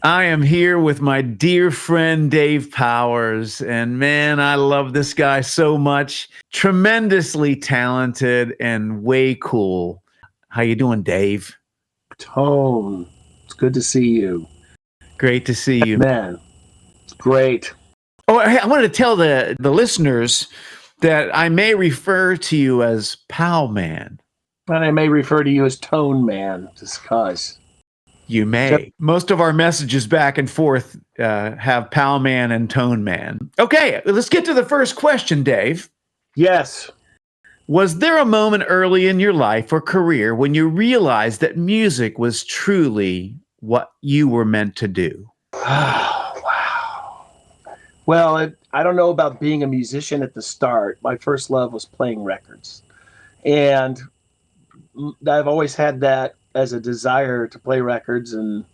I am here with my dear friend Dave Powers, and man, I love this guy so much. Tremendously talented and way cool. How you doing, Dave? Tone, it's good to see you. Great to see you. Man, it's great. Oh, I wanted to tell the listeners that I may refer to you as Pow Man. And I may refer to you as Tone Man, just because. You may. Most of our messages back and forth have Pow Man and Tone Man. Okay, let's get to the first question, Dave. Yes. Was there a moment early in your life or career when you realized that music was truly what you were meant to do? Wow. Well, I don't know about being a musician at the start. My first love was playing records. And I've always had that as a desire to play records, and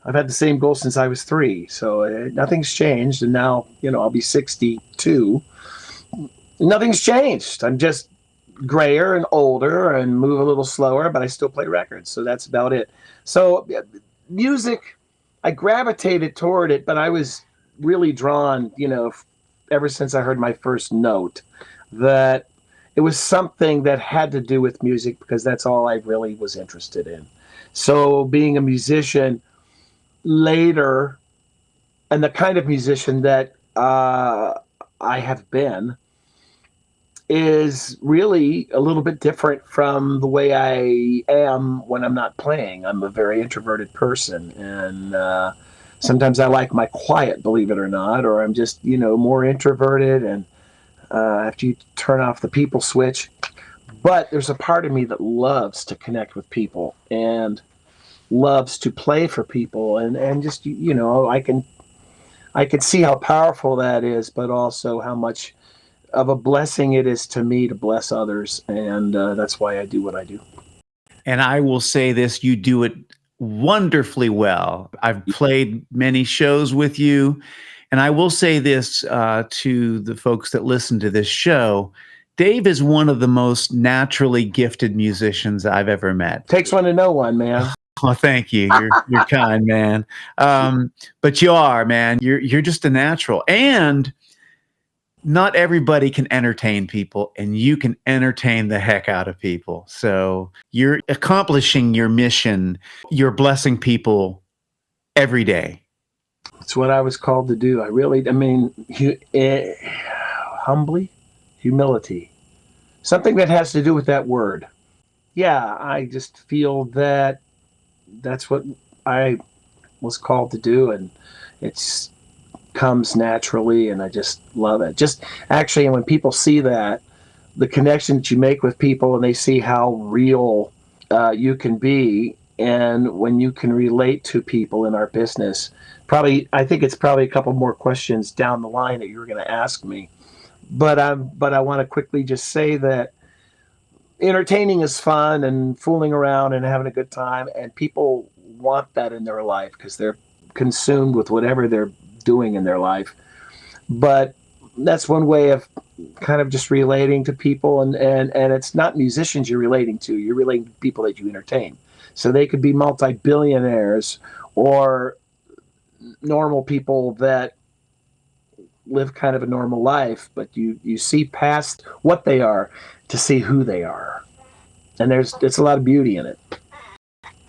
I've had the same goal since I was 3. So nothing's changed. And now, I'll be 62. Nothing's changed. I'm just grayer and older and move a little slower, but I still play records. So that's about it. So music, I gravitated toward it, but I was really drawn, ever since I heard my first note, that it was something that had to do with music because that's all I really was interested in. So being a musician later, and the kind of musician that I have been, is really a little bit different from the way I am when I'm not playing. I'm a very introverted person, and sometimes I like my quiet, believe it or not, or I'm just, more introverted, and after you turn off the people switch. But there's a part of me that loves to connect with people and loves to play for people, and just, I can see how powerful that is, but also how much of a blessing it is to me to bless others, and that's why I do what I do. And I will say this, you do it wonderfully well. I've played many shows with you, and I will say this to the folks that listen to this show. Dave is one of the most naturally gifted musicians I've ever met. Takes one to know one, man. Oh, thank you. You're kind, man. But you are, man. You're just a natural. And not everybody can entertain people, and you can entertain the heck out of people. So you're accomplishing your mission. You're blessing people every day. It's what I was called to do. Humbly, humility, something that has to do with that word. Yeah, I just feel that that's what I was called to do, and it's comes naturally, and I just love it. Just actually, and when people see that, the connection that you make with people, and they see how real you can be, and when you can relate to people in our business, I think it's probably a couple more questions down the line that you're going to ask me, but I want to quickly just say that entertaining is fun and fooling around and having a good time, and people want that in their life because they're consumed with whatever they're doing in their life. But that's one way of kind of just relating to people, and it's not musicians you're relating to people that you entertain. So they could be multi-billionaires or normal people that live kind of a normal life, but you see past what they are to see who they are, and it's a lot of beauty in it.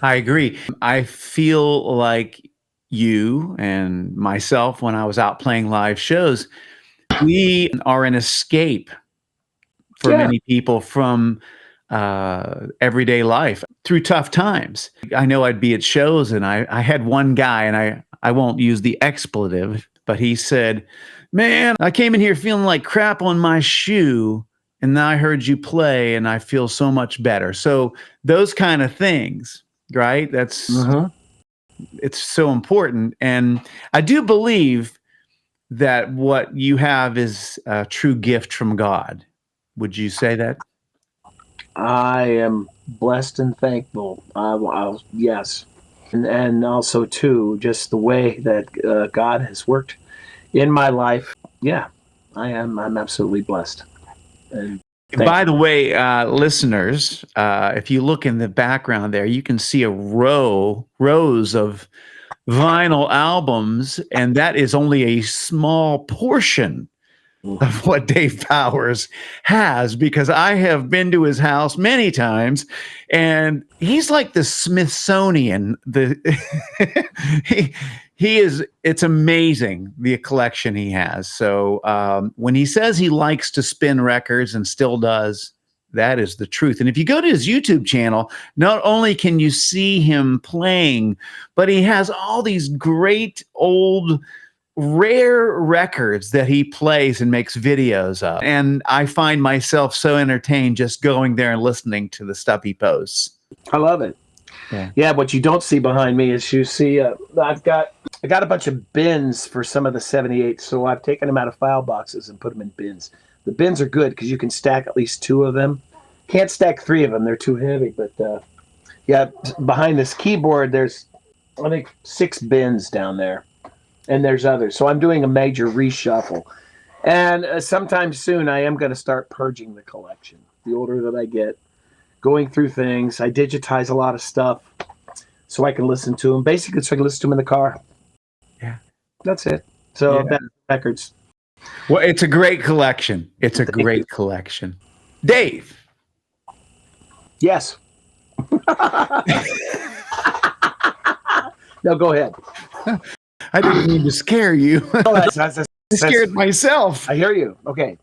I agree. I feel like you and myself, when I was out playing live shows, we are an escape for many people from everyday life through tough times. I know I'd be at shows, and I had one guy, and I won't use the expletive, but he said, "Man, I came in here feeling like crap on my shoe, and then I heard you play, and I feel so much better." So those kind of things, right? That's it's so important. And I do believe that what you have is a true gift from God. Would you say that? I am blessed and thankful. Yes. And also, too, just the way that God has worked in my life. Yeah, I'm absolutely blessed. And by the way, listeners, if you look in the background there, you can see rows of vinyl albums, and that is only a small portion of what Dave Powers has, because I have been to his house many times, and he's like the Smithsonian. He is. It's amazing the collection he has. So when he says he likes to spin records and still does, that is the truth. And if you go to his YouTube channel, not only can you see him playing, but he has all these great old rare records that he plays and makes videos of. And I find myself so entertained just going there and listening to the stuff he posts. I love it. Yeah, what you don't see behind me is you see I got a bunch of bins for some of the 78, so I've taken them out of file boxes and put them in bins. The bins are good because you can stack at least 2 of them. Can't stack 3 of them, they're too heavy. But yeah, behind this keyboard, there's I think 6 bins down there. And there's others. So I'm doing a major reshuffle. And sometime soon, I am going to start purging the collection. The older that I get, going through things. I digitize a lot of stuff so I can listen to them. Basically, so I can listen to them in the car. Yeah. That's it. So that's records. Well, it's a great collection. It's a great collection. Dave. Yes. No, go ahead. I didn't mean to scare you. I scared myself. I hear you. Okay.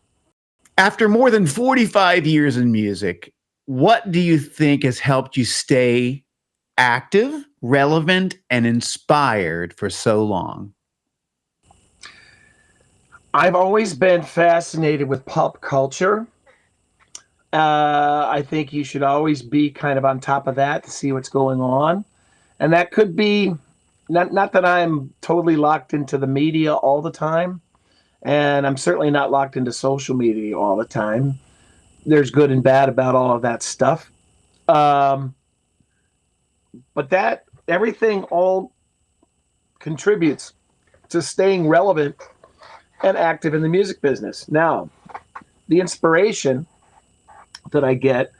After more than 45 years in music, what do you think has helped you stay active, relevant, and inspired for so long? I've always been fascinated with pop culture. I think you should always be kind of on top of that to see what's going on. And that could be not that I'm totally locked into the media all the time, and I'm certainly not locked into social media all the time. There's good and bad about all of that stuff. But that everything all contributes to staying relevant and active in the music business. Now, the inspiration that I get,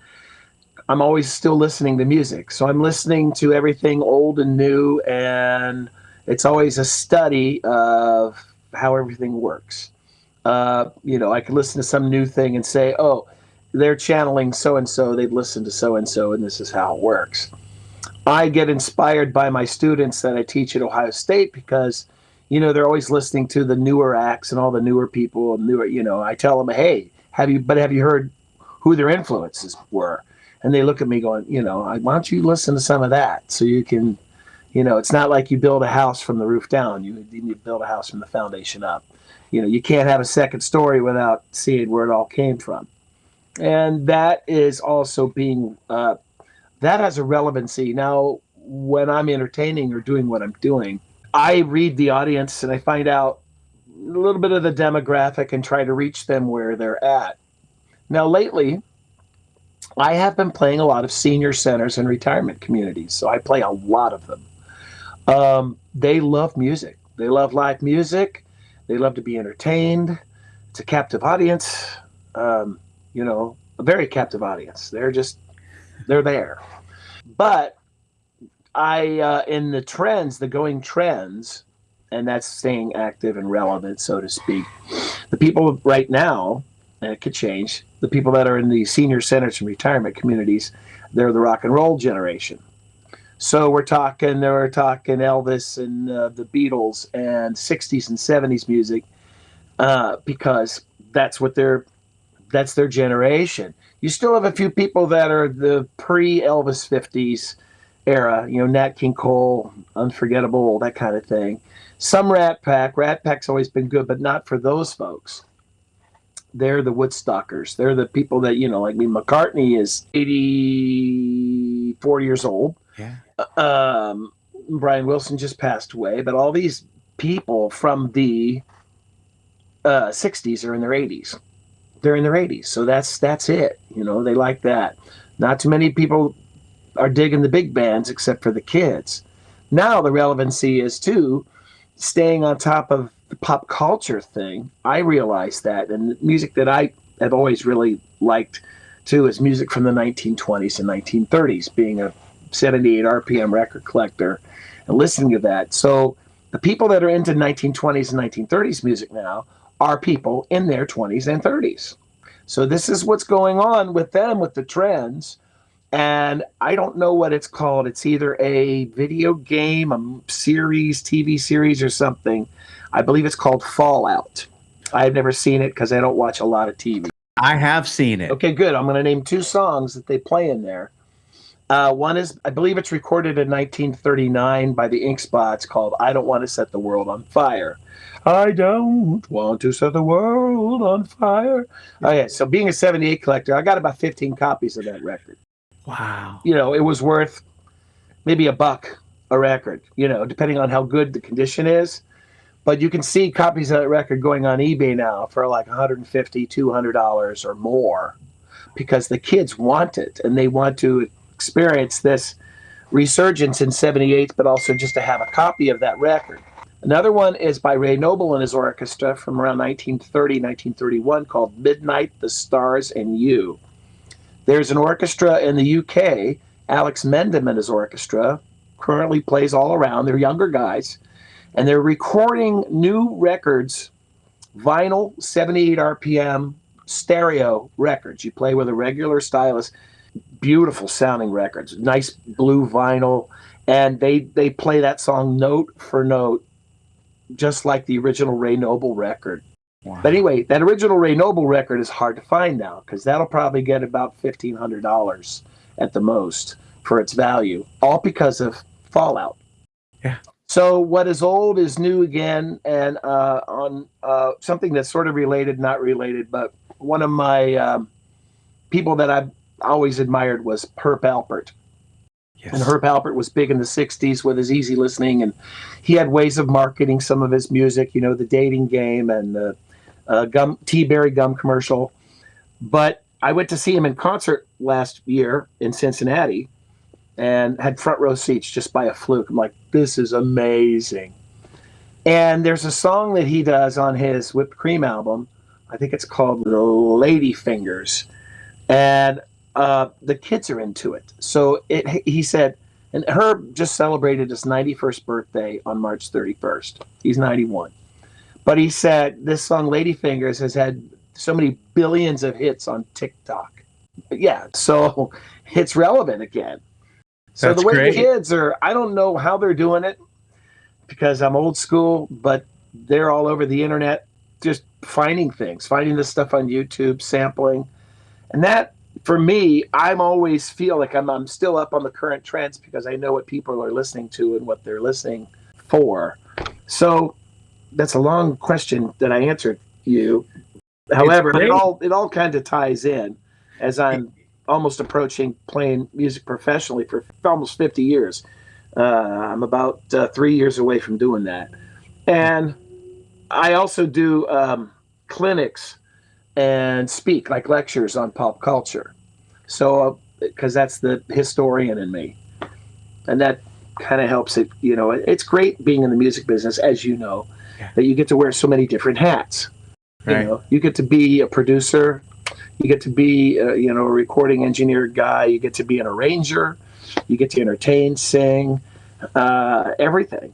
I'm always still listening to music. So I'm listening to everything old and new, and it's always a study of how everything works. I could listen to some new thing and say, oh, they're channeling so-and-so, they've listened to so-and-so, and this is how it works. I get inspired by my students that I teach at Ohio State because, they're always listening to the newer acts and all the newer people and newer, I tell them, hey, have you heard who their influences were? And they look at me going, why don't you listen to some of that so you can, it's not like you build a house from the roof down. You need to build a house from the foundation up. You can't have a second story without seeing where it all came from. And that is also being, that has a relevancy. Now, when I'm entertaining or doing what I'm doing, I read the audience and I find out a little bit of the demographic and try to reach them where they're at. Now, lately, I have been playing a lot of senior centers and retirement communities, so I play a lot of them. They love music. They love live music. They love to be entertained. It's a captive audience, a very captive audience. They're there. But in the trends, the going trends, and that's staying active and relevant, so to speak, the people right now, and it could change, the people that are in the senior centers and retirement communities, they're the rock and roll generation. So we're talking Elvis and the Beatles and 60s and 70s music because that's their generation. You still have a few people that are the pre-Elvis 50s era, Nat King Cole, Unforgettable, that kind of thing. Some Rat Pack. Rat Pack's always been good, but not for those folks. They're the Woodstockers. They're the people that, McCartney is 84 years old. Yeah. Brian Wilson just passed away, but all these people from the 60s are in their 80s. They're in their 80s. So that's it. They like that. Not too many people are digging the big bands except for the kids. Now the relevancy is too staying on top of the pop culture thing. I realize that, and the music that I have always really liked too is music from the 1920s and 1930s, being a 78 RPM record collector and listening to that. So the people that are into 1920s and 1930s music now are people in their 20s and 30s. So this is what's going on with them, with the trends. And I don't know what it's called. It's either a video game, a series, TV series, or something. I believe it's called Fallout. I've never seen it because I don't watch a lot of TV. I have seen it. Okay, good. I'm going to name 2 songs that they play in there. One is, I believe it's recorded in 1939 by the Ink Spots, called I Don't Want to Set the World on Fire. I don't want to set the world on fire. Okay, so being a 78 collector, I got about 15 copies of that record. Wow. You know, it was worth maybe $1 a record, you know, depending on how good the condition is. But you can see copies of that record going on eBay now for like $150, $200 or more, because the kids want it and they want to experience this resurgence in 78, but also just to have a copy of that record. Another one is by Ray Noble and his orchestra from around 1930, 1931, called Midnight, the Stars, and You. There's an orchestra in the UK, Alex Mendham and his orchestra, currently plays all around. They're younger guys, and they're recording new records, vinyl, 78 RPM, stereo records. You play with a regular stylus, beautiful sounding records, nice blue vinyl, and they play that song note for note, just like the original Ray Noble record. Wow. But anyway, that original Ray Noble record is hard to find now, because that'll probably get about $1,500 at the most for its value, all because of Fallout. Yeah. So what is old is new again, and on something that's sort of related, not related, but one of my people that I've always admired was Herb Alpert. Yes. And Herb Alpert was big in the 60s with his easy listening, and he had ways of marketing some of his music, you know, the dating game and the T-Berry gum commercial. But I went to see him in concert last year in Cincinnati and had front row seats just by a fluke. I'm like, this is amazing. And there's a song that he does on his Whipped Cream album. I think it's called Lady Fingers. And the kids are into it. So he said, and Herb just celebrated his 91st birthday on March 31st. He's 91. But he said this song, Lady Fingers, has had so many billions of hits on TikTok. Yeah, so it's relevant again. So That's the way great. the kids are, I don't know how they're doing it, because I'm old school, but they're all over the internet just finding things, finding this stuff on YouTube, sampling. And that, for me, I'm always feel like I'm still up on the current trends, because I know what people are listening to and what they're listening for. So that's a long question that I answered you. However, it all kind of ties in, as I'm almost approaching playing music professionally for almost 50 years. I'm about 3 years away from doing that. And I also do clinics and speak, like lectures on pop culture. So, because that's the historian in me. And that kind of helps it, you know. It's great being in the music business, as you know, that you get to wear so many different hats. Right. You know, you get to be a producer, you get to be, a recording engineer guy, you get to be an arranger, you get to entertain, sing, everything.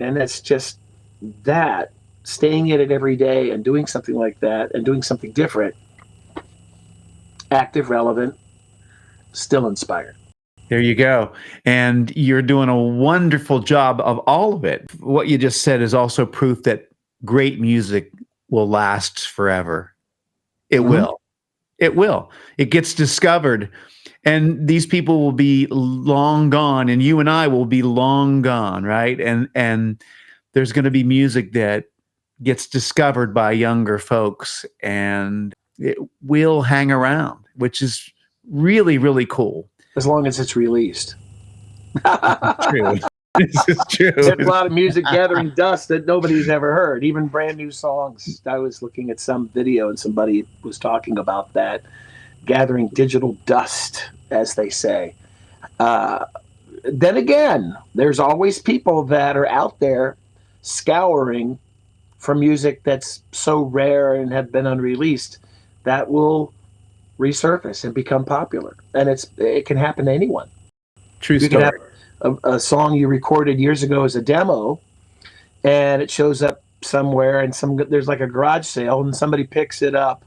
And it's just that, staying in it every day and doing something like that and doing something different, active, relevant, still inspired. There you go. And you're doing a wonderful job of all of it. What you just said is also proof that great music will last forever. It will. It will. It gets discovered. And these people will be long gone, and you and I will be long gone, right? And there's going to be music that gets discovered by younger folks, and it will hang around, which is really, really cool. As long as it's released. True. This is true. There's a lot of music gathering dust that nobody's ever heard, even brand new songs. I was looking at some video and somebody was talking about that, gathering digital dust, as they say. Then again, there's always people that are out there scouring for music that's so rare and have been unreleased that will resurface and become popular. And it can happen to anyone. True You can have story. a song you recorded years ago as a demo, and it shows up somewhere, and there's like a garage sale, and somebody picks it up,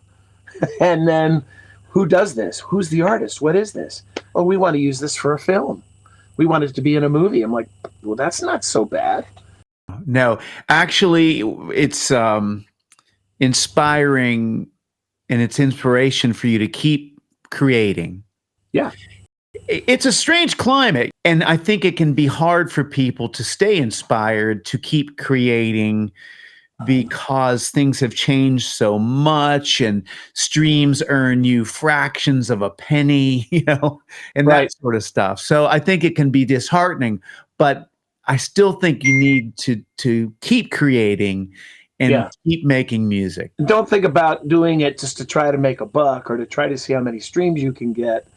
and then who does this? Who's the artist? What is this? Oh, we want to use this for a film. We want it to be in a movie. I'm like, well, that's not so bad. No, actually, it's inspiring, and it's inspiration for you to keep creating. Yeah. It's a strange climate, and I think it can be hard for people to stay inspired to keep creating because things have changed so much, and streams earn you fractions of a penny, and Right. that sort of stuff. So I think it can be disheartening, but I still think you need to keep creating and Yeah. keep making music. Don't think about doing it just to try to make a buck or to try to see how many streams you can get,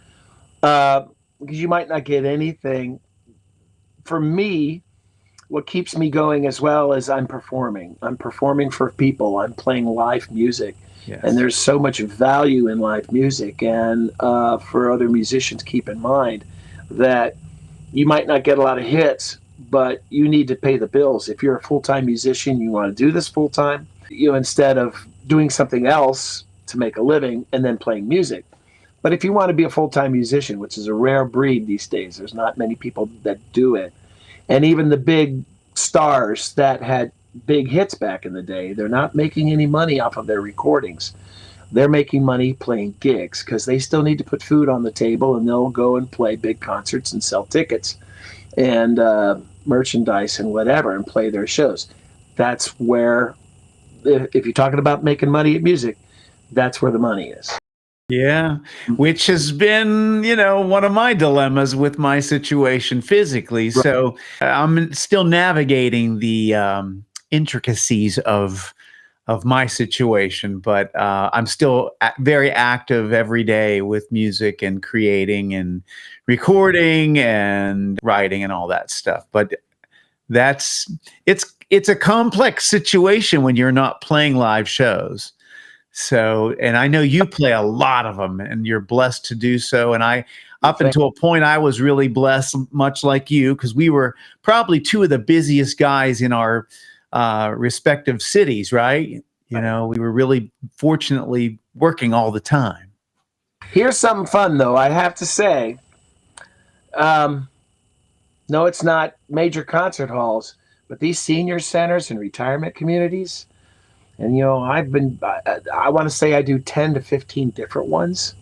because you might not get anything. For me, what keeps me going as well is I'm performing. I'm performing for people. I'm playing live music. Yes. And there's so much value in live music. And for other musicians, keep in mind that you might not get a lot of hits, but you need to pay the bills. If you're a full-time musician, you want to do this full-time, instead of doing something else to make a living and then playing music. But if you want to be a full-time musician, which is a rare breed these days, there's not many people that do it. And even the big stars that had big hits back in the day, they're not making any money off of their recordings. They're making money playing gigs because they still need to put food on the table, and they'll go and play big concerts and sell tickets and merchandise and whatever and play their shows. That's where, if you're talking about making money at music, that's where the money is. Yeah, which has been, one of my dilemmas with my situation physically. Right. So I'm still navigating the intricacies of my situation, but I'm still very active every day with music and creating and recording and writing and all that stuff. But it's a complex situation when you're not playing live shows. So, and I know you play a lot of them, and you're blessed to do so. And up until a point, I was really blessed, much like you, because we were probably two of the busiest guys in our respective cities, right? We were really fortunately working all the time. Here's something fun, though. I have to say, no, it's not major concert halls, but these senior centers and retirement communities. And, I want to say I do 10 to 15 different ones.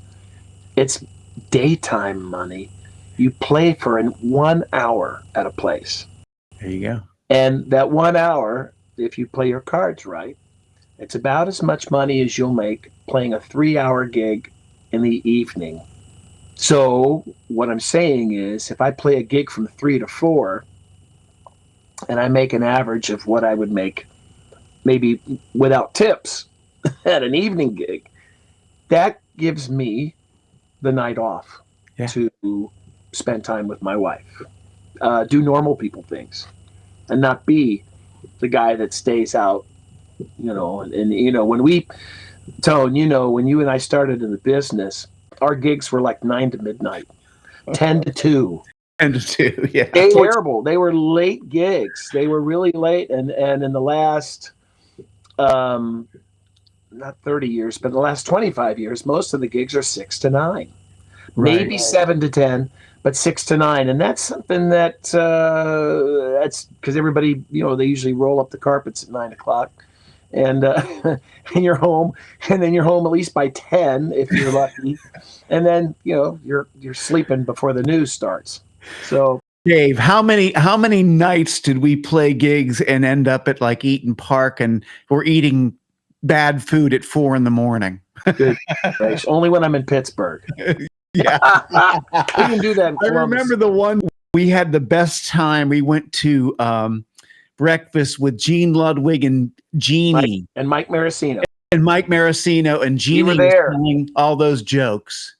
It's daytime money. You play for 1 hour at a place. There you go. And that 1 hour, if you play your cards right, it's about as much money as you'll make playing a 3-hour gig in the evening. So what I'm saying is, if I play a gig from 3 to 4, and I make an average of what I would make maybe without tips at an evening gig, that gives me the night off to spend time with my wife, do normal people things, and not be the guy that stays out, when we, Tone, when you and I started in the business, our gigs were like 9 to midnight, 10 to 2. 10 to 2, yeah. They were terrible. They were late gigs. They were really late, and in the last not 30 years, but the last 25 years, most of the gigs are 6 to 9, maybe 7 to 10, but 6 to 9. And that's something that's because everybody, they usually roll up the carpets at 9 o'clock and you're home, and then you're home at least by 10 if you're lucky. And then, you're sleeping before the news starts. So Dave, how many nights did we play gigs and end up at like Eaton Park, and we're eating bad food at 4 a.m? Good gracious. Only when I'm in Pittsburgh. Yeah. We can do that in I Columbus. remember the one we had the best time. We went to breakfast with Gene Ludwig and Jeannie. Mike Maracino. And Mike Maracino and Jeannie were there. was telling all those jokes.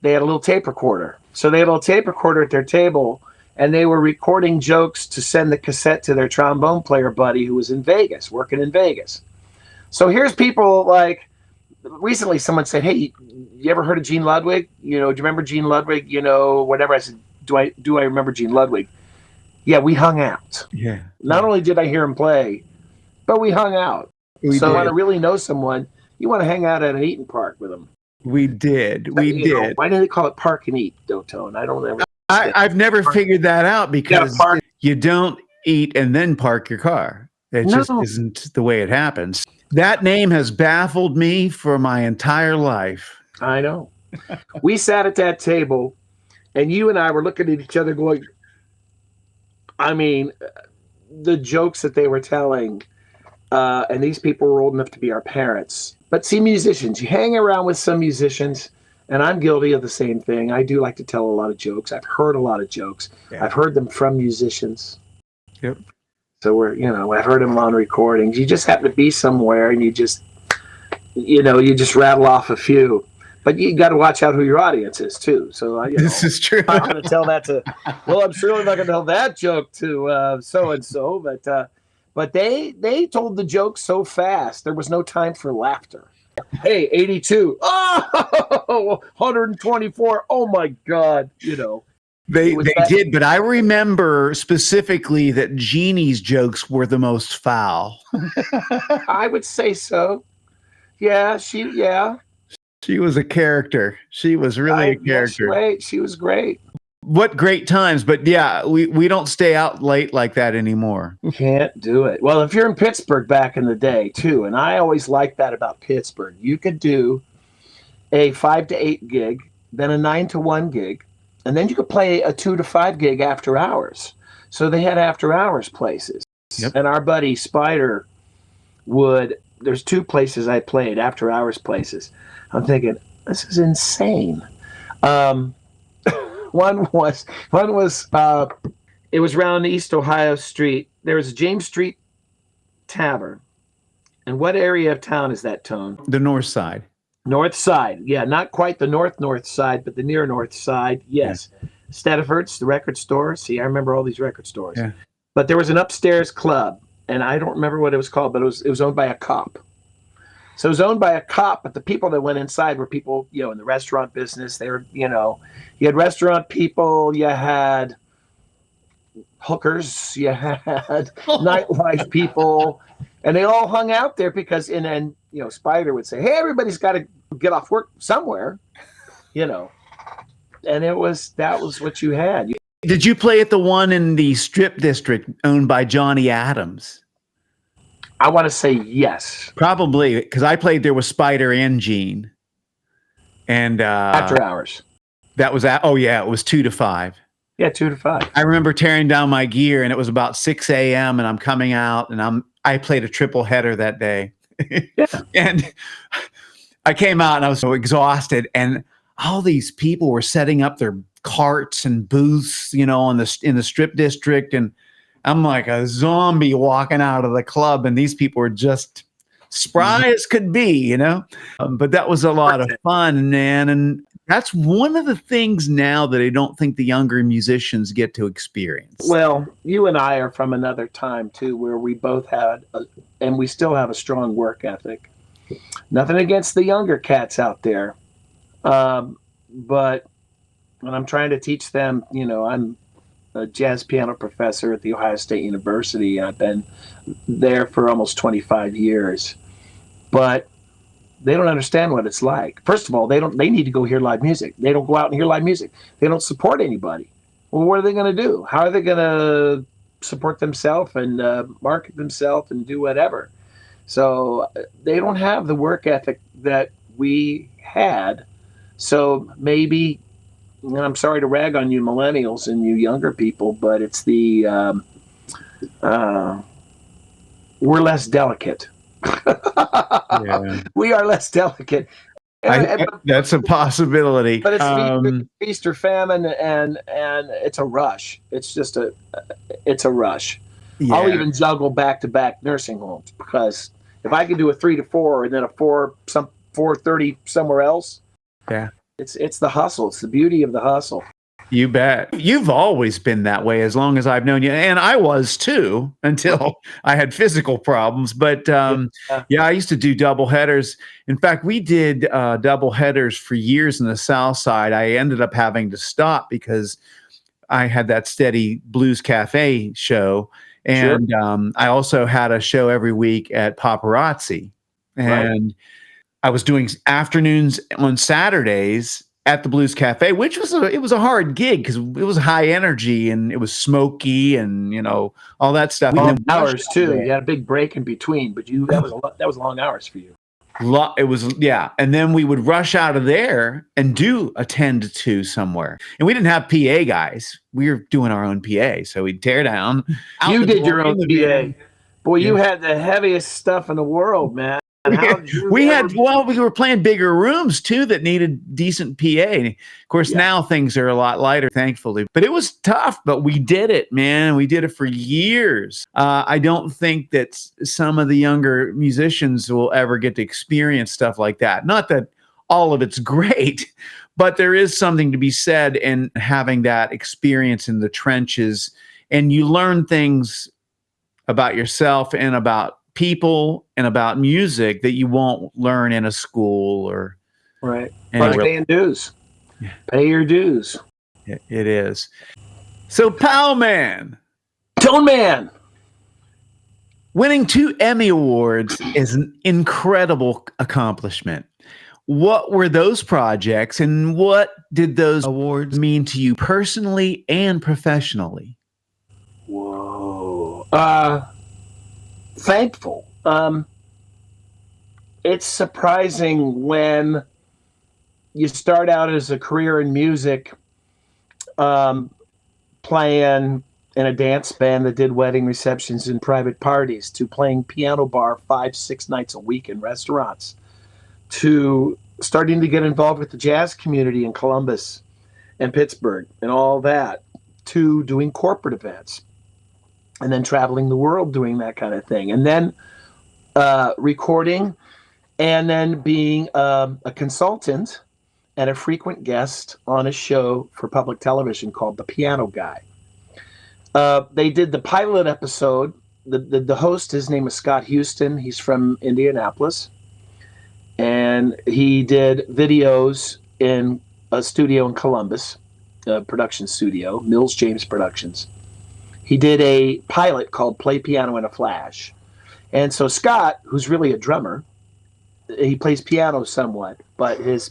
They had a little tape recorder. So they had a little tape recorder at their table, and they were recording jokes to send the cassette to their trombone player buddy who was in Vegas, working in Vegas. So here's people like, recently someone said, hey, you ever heard of Gene Ludwig? Do you remember Gene Ludwig? Whatever. I said, do I remember Gene Ludwig? Yeah, we hung out. Yeah. Not only did I hear him play, but we hung out. We So did. want to really know someone, you want to hang out at an eating park with them. We did. We did. Why do they call it park and eat, Tone? I don't ever. I've never figured that out because park. you don't eat and then park your car. It just isn't the way it happens. That name has baffled me for my entire life. I know. We sat at that table, and you and I were looking at each other going, I mean, the jokes that they were telling, and these people were old enough to be our parents. But see, musicians, you hang around with some musicians, and I'm guilty of the same thing. I do like to tell a lot of jokes. I've heard a lot of jokes. Yeah. I've heard them from musicians. Yep. So I've heard them on recordings. You just happen to be somewhere, and you just rattle off a few. But you got to watch out who your audience is too. So this is true. I'm not going to tell that to. Well, I'm surely not going to tell that joke to so and so. But they told the joke so fast there was no time for laughter. Hey, 82. Oh, 124. Oh my God. They did, but I remember specifically that Jeannie's jokes were the most foul. I would say so. Yeah, She was a character. She was really a character. Great. She was great. What great times. But yeah, we don't stay out late like that anymore. Can't do it. Well, if you're in Pittsburgh back in the day too, and I always liked that about Pittsburgh, you could do a 5 to 8 gig, then a 9 to 1 gig, and then you could play a 2 to 5 gig after hours. So they had after hours places. Yep. And our buddy Spider there's 2 places I played, after hours places. I'm thinking, this is insane. One was it was around East Ohio Street. There was a James Street Tavern. And what area of town is that, Tone? The north side. North side. Yeah, not quite the north side, but the near north side. Yes. Yeah. Stediford's, the record store. See, I remember all these record stores. Yeah. But there was an upstairs club, and I don't remember what it was called, but it was owned by a cop. So it was owned by a cop, but the people that went inside were people, in the restaurant business. They were, you had restaurant people, you had hookers, you had nightlife people, and they all hung out there because, and then, Spider would say, hey, everybody's got to get off work somewhere, and that was what you had. Did you play at the one in the Strip District owned by Johnny Adams? I want to say yes. Probably, because I played there with Spider and Gene. And after hours. That was it was 2 to 5. Yeah, 2 to 5. I remember tearing down my gear, and it was about 6 a.m. and I'm coming out, and I played a triple header that day. Yeah. And I came out and I was so exhausted, and all these people were setting up their carts and booths, in the Strip District, and I'm like a zombie walking out of the club, and these people were just spry as could be, But that was a lot of fun, man. And that's one of the things now that I don't think the younger musicians get to experience. Well, you and I are from another time, too, where we both had, and we still have a strong work ethic. Nothing against the younger cats out there. But when I'm trying to teach them, I'm a jazz piano professor at The Ohio State University. I've been there for almost 25 years. But they don't understand what it's like. First of all, they need to go hear live music. They don't go out and hear live music. They don't support anybody. Well, what are they going to do? How are they going to support themselves and market themselves and do whatever? So they don't have the work ethic that we had. So maybe, and I'm sorry to rag on you millennials and you younger people, but it's we're less delicate. Yeah. We are less delicate. That's a possibility. But it's feast or famine, and it's a rush. It's just it's a rush. Yeah. I'll even juggle back-to-back nursing homes, because if I can do a 3 to 4 and then a 4:30 somewhere else, yeah, it's the hustle. It's the beauty of the hustle. You bet. You've always been that way as long as I've known you, and I was too until I had physical problems. But I used to do double headers. In fact, we did double headers for years in the South Side. I ended up having to stop because I had that steady Blues Cafe show. And I also had a show every week at Paparazzi. And I was doing afternoons on Saturdays at the Blues Cafe, which was a hard gig because it was high energy and it was smoky and, you know, all that stuff. Long And then hours too. You had a big break in between, but that was long hours for you. It was, yeah. And then we would rush out of there and do a 10 to 2 somewhere. And we didn't have PA guys. We were doing our own PA. So we'd tear down. You did your own PA. Boy, you had the heaviest stuff in the world, man. We were playing bigger rooms too that needed decent PA. And of course, now things are a lot lighter, thankfully. But it was tough, but we did it, man. We did it for years. I don't think that some of the younger musicians will ever get to experience stuff like that. Not that all of it's great, but there is something to be said in having that experience in the trenches. And you learn things about yourself and about people and about music that you won't learn in a school or paying dues. Pay your dues. It is. So Pow Man, Tone Man, winning 2 EMMY Awards is an incredible accomplishment. What were those projects and what did those awards mean to you personally and professionally? Whoa. Thankful. It's surprising when you start out as a career in music, playing in a dance band that did wedding receptions and private parties, to playing piano bar 5-6 nights a week in restaurants, to starting to get involved with the jazz community in Columbus and Pittsburgh and all that, to doing corporate events. And then traveling the world doing that kind of thing. And then recording, and then being a consultant and a frequent guest on a show for public television called The Piano Guy. They did the pilot episode. The host, his name is Scott Houston. He's from Indianapolis. And he did videos in a studio in Columbus, a production studio, Mills James Productions. He did a pilot called Play Piano in a Flash. And so Scott, who's really a drummer, he plays piano somewhat, but his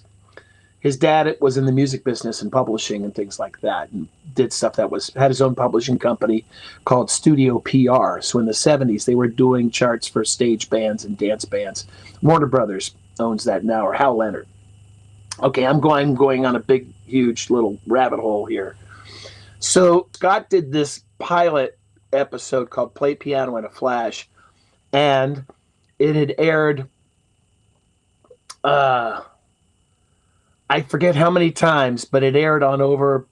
dad was in the music business and publishing and things like that, and did stuff that had his own publishing company called Studio PR. So in the 70s, they were doing charts for stage bands and dance bands. Warner Brothers owns that now, or Hal Leonard. Okay, I'm going on a big, huge little rabbit hole here. So Scott did this pilot episode called Play Piano in a Flash, and it had aired I forget how many times, but it aired on over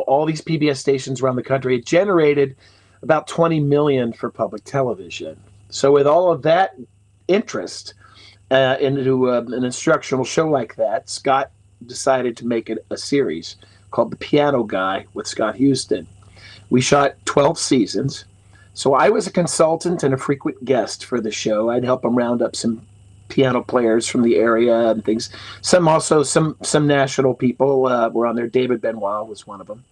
all these PBS stations around the country. It generated about 20 million for public television. So with all of that interest into an instructional show like that, Scott decided to make it a series called The Piano Guy with Scott Houston. We shot 12 seasons. So I was a consultant and a frequent guest for the show. I'd help him round up some piano players from the area and things. Some national people were on there. David Benoit was one of them.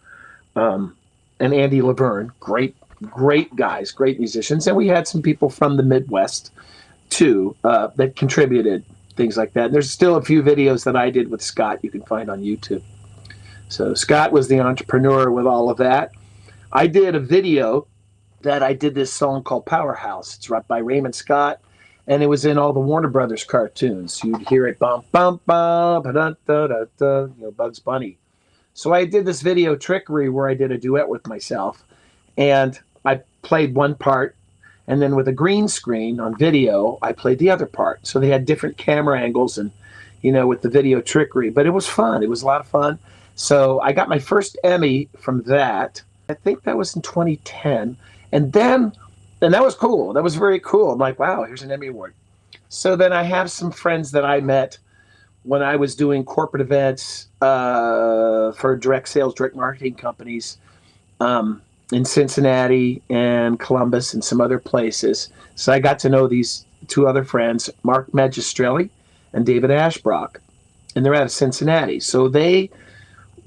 And Andy Laverne, great guys, great musicians. And we had some people from the Midwest too that contributed, things like that. And there's still a few videos that I did with Scott you can find on YouTube. So Scott was the entrepreneur with all of that. I did a video that I did this song called Powerhouse. It's written by Raymond Scott, and it was in all the Warner Brothers cartoons. You'd hear it, bum, bum, bum, da, da, da, da, Bugs Bunny. So I did this video, Trickery, where I did a duet with myself, and I played one part, and then with a green screen on video, I played the other part. So they had different camera angles and, with the video Trickery. But it was fun. It was a lot of fun. So I got my first Emmy from that. I think that was in 2010. And that was cool. That was very cool. I'm like, wow, here's an Emmy Award. So then I have some friends that I met when I was doing corporate events for direct sales, direct marketing companies in Cincinnati and Columbus and some other places. So I got to know these two other friends, Mark Magistrelli and David Ashbrook, and they're out of Cincinnati. So they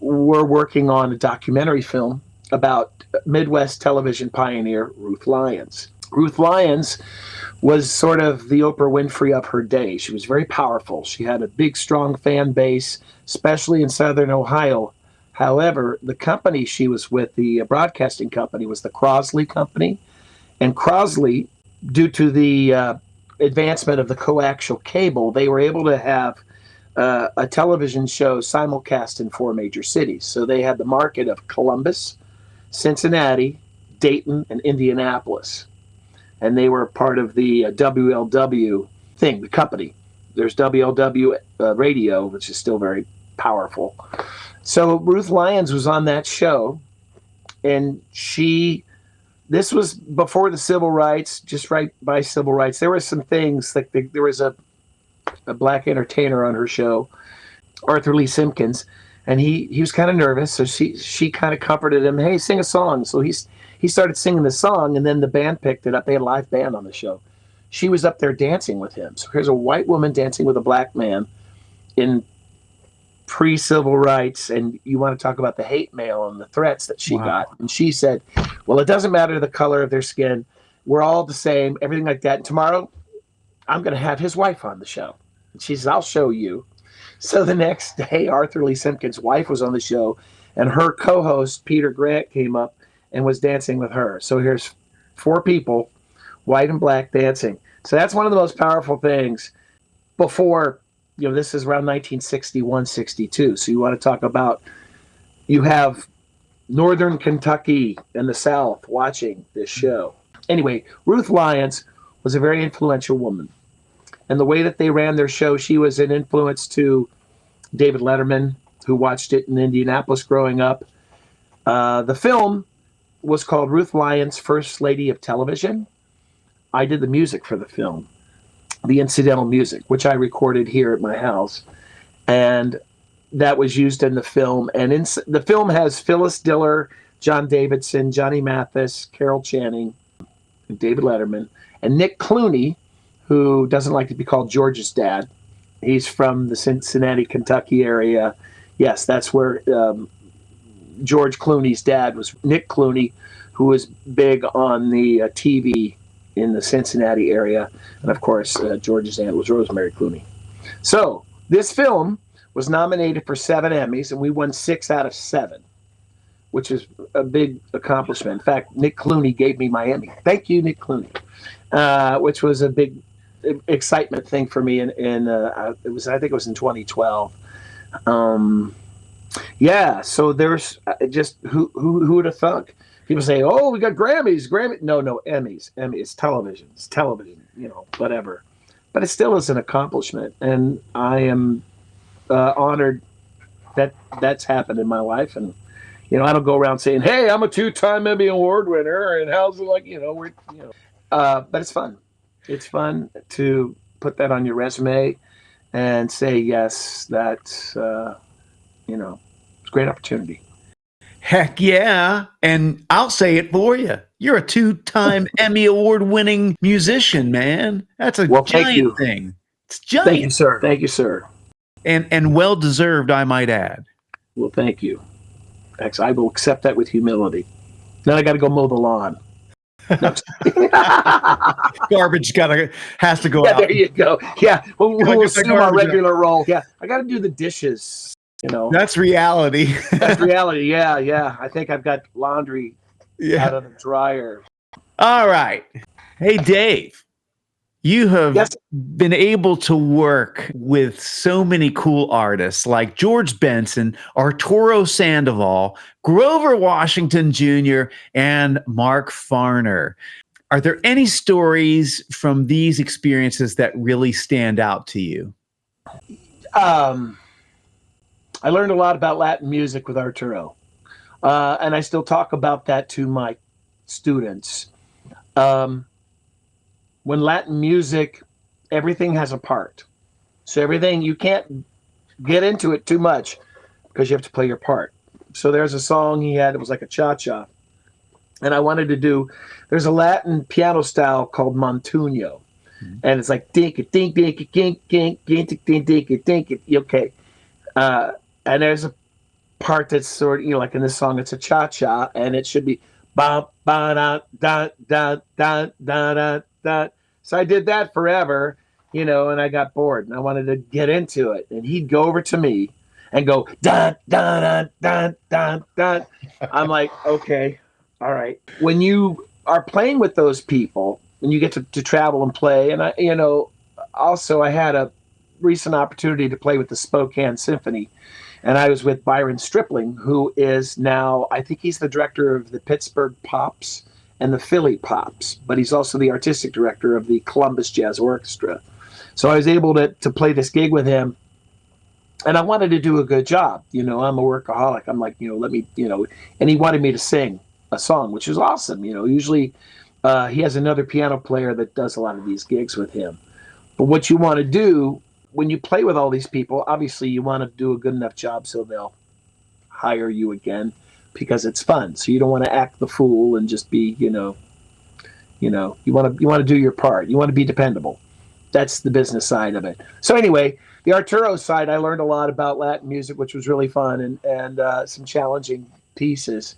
were working on a documentary film about Midwest television pioneer Ruth Lyons. Ruth Lyons was sort of the Oprah Winfrey of her day. She was very powerful. She had a big, strong fan base, especially in Southern Ohio. However, the company she was with, the broadcasting company, was the Crosley Company. And Crosley, due to the advancement of the coaxial cable, they were able to have a television show simulcast in 4 major cities. So they had the market of Columbus, Cincinnati, Dayton, and Indianapolis. And they were part of the WLW thing, the company. There's WLW radio, which is still very powerful. So Ruth Lyons was on that show, and this was before the civil rights, just right by civil rights. There were some things, like there was a black entertainer on her show, Arthur Lee Simpkins, and he was kind of nervous, so she kind of comforted him. Hey, sing a song. So he started singing the song, and then the band picked it up. They had a live band on the show. She was up there dancing with him. So here's a white woman dancing with a black man in pre-civil rights, and you want to talk about the hate mail and the threats that she got. And she said, well, it doesn't matter the color of their skin. We're all the same, everything like that. And tomorrow, I'm going to have his wife on the show. And she says, I'll show you. So the next day, Arthur Lee Simpkins' wife was on the show, and her co-host, Peter Grant, came up and was dancing with her. So here's 4 people, white and black, dancing. So that's one of the most powerful things before, this is around 1961, 62. So you want to talk about, you have Northern Kentucky and the South watching this show. Anyway, Ruth Lyons was a very influential woman. And the way that they ran their show, she was an influence to David Letterman, who watched it in Indianapolis growing up. The film was called Ruth Lyons, First Lady of Television. I did the music for the film, the incidental music, which I recorded here at my house. And that was used in the film. And the film has Phyllis Diller, John Davidson, Johnny Mathis, Carol Channing, David Letterman, and Nick Clooney, who doesn't like to be called George's dad. He's from the Cincinnati, Kentucky area. Yes, that's where George Clooney's dad was, Nick Clooney, who was big on the TV in the Cincinnati area. And of course, George's aunt was Rosemary Clooney. So this film was nominated for 7 Emmys, and we won 6 out of 7, which is a big accomplishment. In fact, Nick Clooney gave me my Emmy. Thank you, Nick Clooney, which was a big excitement thing for me. And I think it was in 2012. Yeah, so there's just who would have thunk? People say, "Oh, we got Grammys, Grammy." No, Emmys. Emmy is television. It's television, whatever. But it still is an accomplishment, and I am honored that that's happened in my life. And I don't go around saying, "Hey, I'm a 2-time Emmy Award winner," and how's it like? But it's fun. It's fun to put that on your resume and say, yes, that's it's a great opportunity. Heck yeah. And I'll say it for you. You're a 2-time Emmy Award-winning musician, man. That's a giant thing. It's giant. Thank you, sir. Thank you, sir. And well-deserved, I might add. Well, thank you. Actually, I will accept that with humility. Then I got to go mow the lawn. No. Garbage has to go out. There you go. Yeah, we'll assume our regular role. Yeah, I got to do the dishes. That's reality. That's reality. Yeah. I think I've got laundry out of the dryer. All right. Hey, Dave, you have been able to work with so many cool artists like George Benson, Arturo Sandoval, Grover Washington Jr., and Mark Farner. Are there any stories from these experiences that really stand out to you? I learned a lot about Latin music with Arturo, and I still talk about that to my students. When Latin music, everything has a part. So everything, you can't get into it too much because you have to play your part. So there's a song he had, it was like a cha-cha. And I wanted to there's a Latin piano style called Montuno. And it's like, dink it, dink, dink, dink, dink, dink, dink, dink, dink, dink, okay. And there's part that's sort of, like in this song, it's a cha-cha, and it should be ba ba da da da da da da da. So I did that forever, and I got bored and I wanted to get into it. And he'd go over to me and go da da da da da da. I'm like, okay, all right. When you are playing with those people and you get to travel and play, and also I had a recent opportunity to play with the Spokane Symphony. And I was with Byron Stripling, who is now, I think he's the director of the Pittsburgh Pops and the Philly Pops, but he's also the artistic director of the Columbus Jazz Orchestra. So I was able to play this gig with him, and I wanted to do a good job. I'm a workaholic. I'm like, let me, and he wanted me to sing a song, which is awesome. Usually he has another piano player that does a lot of these gigs with him. But what you want to do when you play with all these people, obviously you want to do a good enough job so they'll hire you again because it's fun. So you don't want to act the fool and just be, you want to do your part. You want to be dependable. That's the business side of it. So anyway, the Arturo side, I learned a lot about Latin music, which was really fun and some challenging pieces.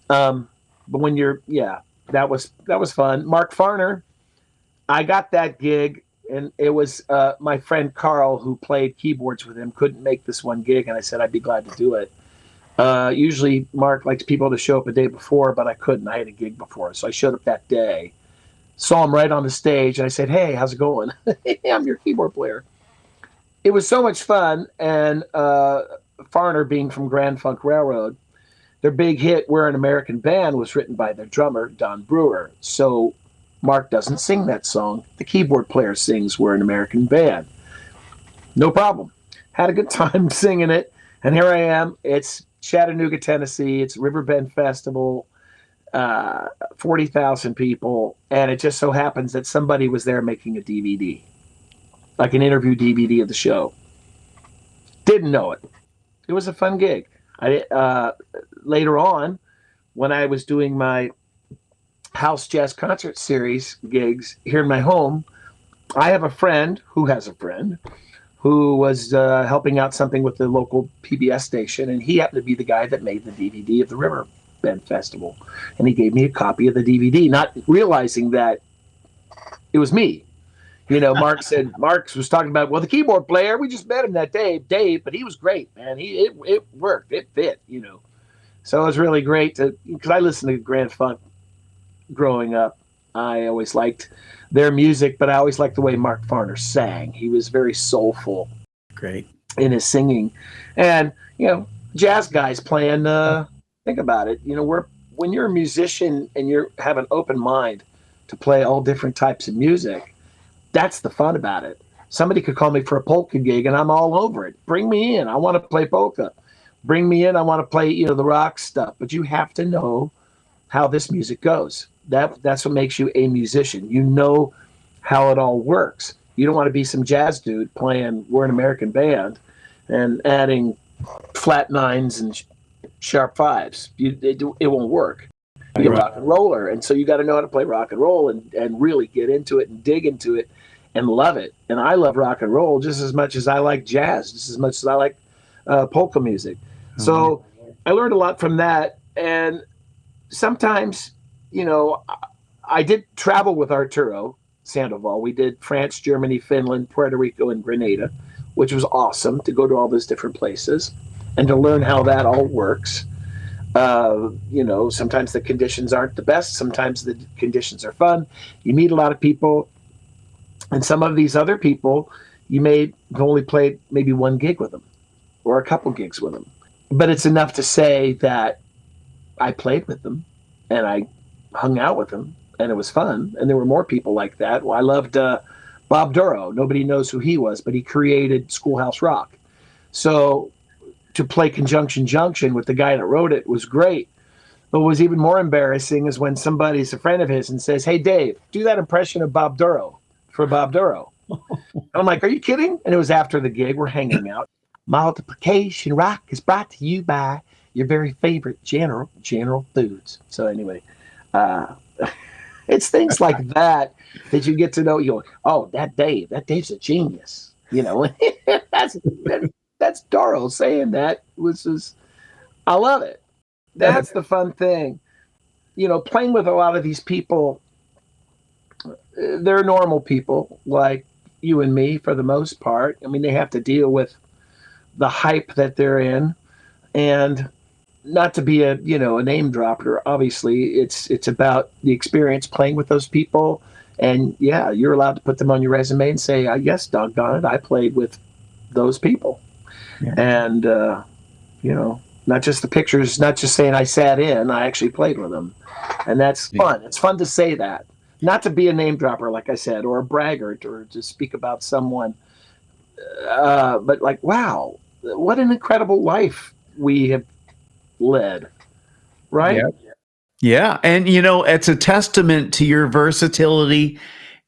But when that was fun. Mark Farner, I got that gig. And it was my friend Carl, who played keyboards with him, couldn't make this one gig, and I said I'd be glad to do it. Usually Mark likes people to show up a day before, but I couldn't. I had a gig before, so I showed up that day, saw him right on the stage, and I said, hey, how's it going? I'm your keyboard player. It was so much fun, and Farner, being from Grand Funk Railroad, their big hit, We're an American Band, was written by their drummer, Don Brewer. So Mark doesn't sing that song. The keyboard player sings We're an American Band. No problem. Had a good time singing it. And here I am. It's Chattanooga, Tennessee. It's Riverbend Festival, 40,000 people. And it just so happens that somebody was there making a DVD, like an interview DVD of the show. Didn't know it. It was a fun gig. Later on, when I was doing my house jazz concert series gigs here in my home, I have a friend who has a friend who was helping out something with the local PBS station, and he happened to be the guy that made the DVD of the Riverbend Festival. And he gave me a copy of the DVD, not realizing that it was me. Mark was talking about, well, the keyboard player, we just met him that day, Dave, but he was great, man. It worked, it fit, So it was really great because I listened to Grand Funk growing up. I always liked their music, but I always liked the way Mark Farner sang. He was very soulful. Great. In his singing. And, jazz guys playing, think about it, when you're a musician and you have an open mind to play all different types of music, that's the fun about it. Somebody could call me for a polka gig and I'm all over it. Bring me in. I want to play polka. Bring me in. I want to play, the rock stuff. But you have to know how this music goes. That's what makes you a musician. You know how it all works. You don't want to be some jazz dude playing We're an American Band and adding flat nines and sharp fives. It won't work. You're a rock and roller, and so you got to know how to play rock and roll and really get into it and dig into it and love it. And I love rock and roll just as much as I like jazz, just as much as I like polka music. Mm-hmm. So I learned a lot from that. And sometimes, I did travel with Arturo Sandoval. We did France, Germany, Finland, Puerto Rico, and Grenada, which was awesome to go to all those different places and to learn how that all works. Sometimes the conditions aren't the best. Sometimes the conditions are fun. You meet a lot of people, and some of these other people, you may have only played maybe one gig with them or a couple gigs with them. But it's enough to say that I played with them and I hung out with them and it was fun. And there were more people like that. Well, I loved Bob Dorough. Nobody knows who he was, but he created Schoolhouse Rock. So to play Conjunction Junction with the guy that wrote it was great. But what was even more embarrassing is when somebody's a friend of his and says, hey, Dave, do that impression of Bob Dorough for Bob Dorough. I'm like, are you kidding? And it was after the gig. We're hanging out. Multiplication Rock is brought to you by your very favorite General Foods. So anyway, it's things like that you get to know. You go, oh, Dave's a genius. That's Dorough saying that. Which is I love it. That's the fun thing. Playing with a lot of these people, they're normal people like you and me for the most part. I mean, they have to deal with the hype that they're in, and not to be a name dropper. Obviously, it's about the experience playing with those people, and yeah, you're allowed to put them on your resume and say, yes, doggone it, I played with those people, Yeah. and not just the pictures, not just saying I sat in, I actually played with them, and that's fun. It's fun to say that, not to be a name dropper, like I said, or a braggart, or to speak about someone, but like, wow, what an incredible life we have led, right? Yeah. Yeah. And, it's a testament to your versatility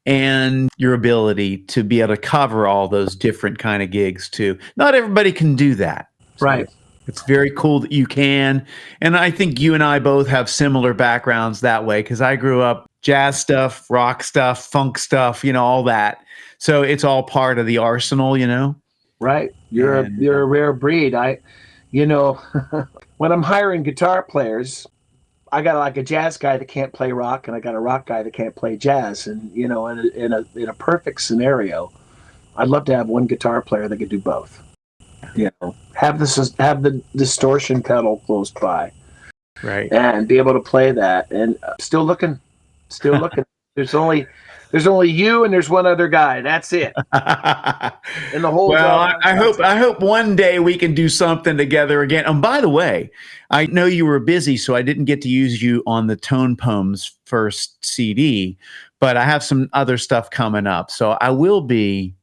and your ability to be able to cover all those different kind of gigs too. Not everybody can do that. So Right. it's very cool that you can. And I think you and I both have similar backgrounds that way, because I grew up jazz stuff, rock stuff, funk stuff, all that. So it's all part of the arsenal, Right. You're a rare breed. When I'm hiring guitar players, I got like a jazz guy that can't play rock, and I got a rock guy that can't play jazz. And in a perfect scenario, I'd love to have one guitar player that could do both. Have the distortion pedal close by, right, and be able to play that. And still looking. There's only you and there's one other guy. That's it. And the whole. Well, I hope one day we can do something together again. And by the way, I know you were busy, so I didn't get to use you on the Tone Poems first CD, but I have some other stuff coming up. So I will be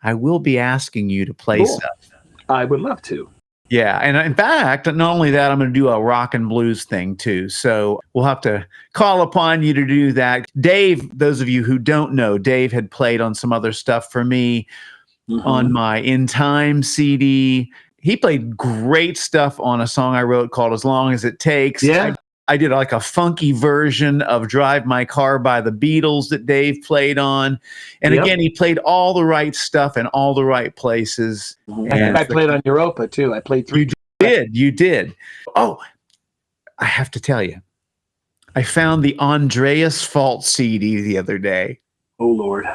asking you to play stuff. I would love to. Yeah. And in fact, not only that, I'm going to do a rock and blues thing too. So we'll have to call upon you to do that. Dave, those of you who don't know, Dave had played on some other stuff for me on my In Time CD. He played great stuff on a song I wrote called As Long As It Takes. Yeah. I did like a funky version of Drive My Car by the Beatles that Dave played on. And again, he played all the right stuff in all the right places. And I played on Europa too. I played 3. You did. Oh, I have to tell you, I found the Andreas Fault CD the other day. Oh, Lord.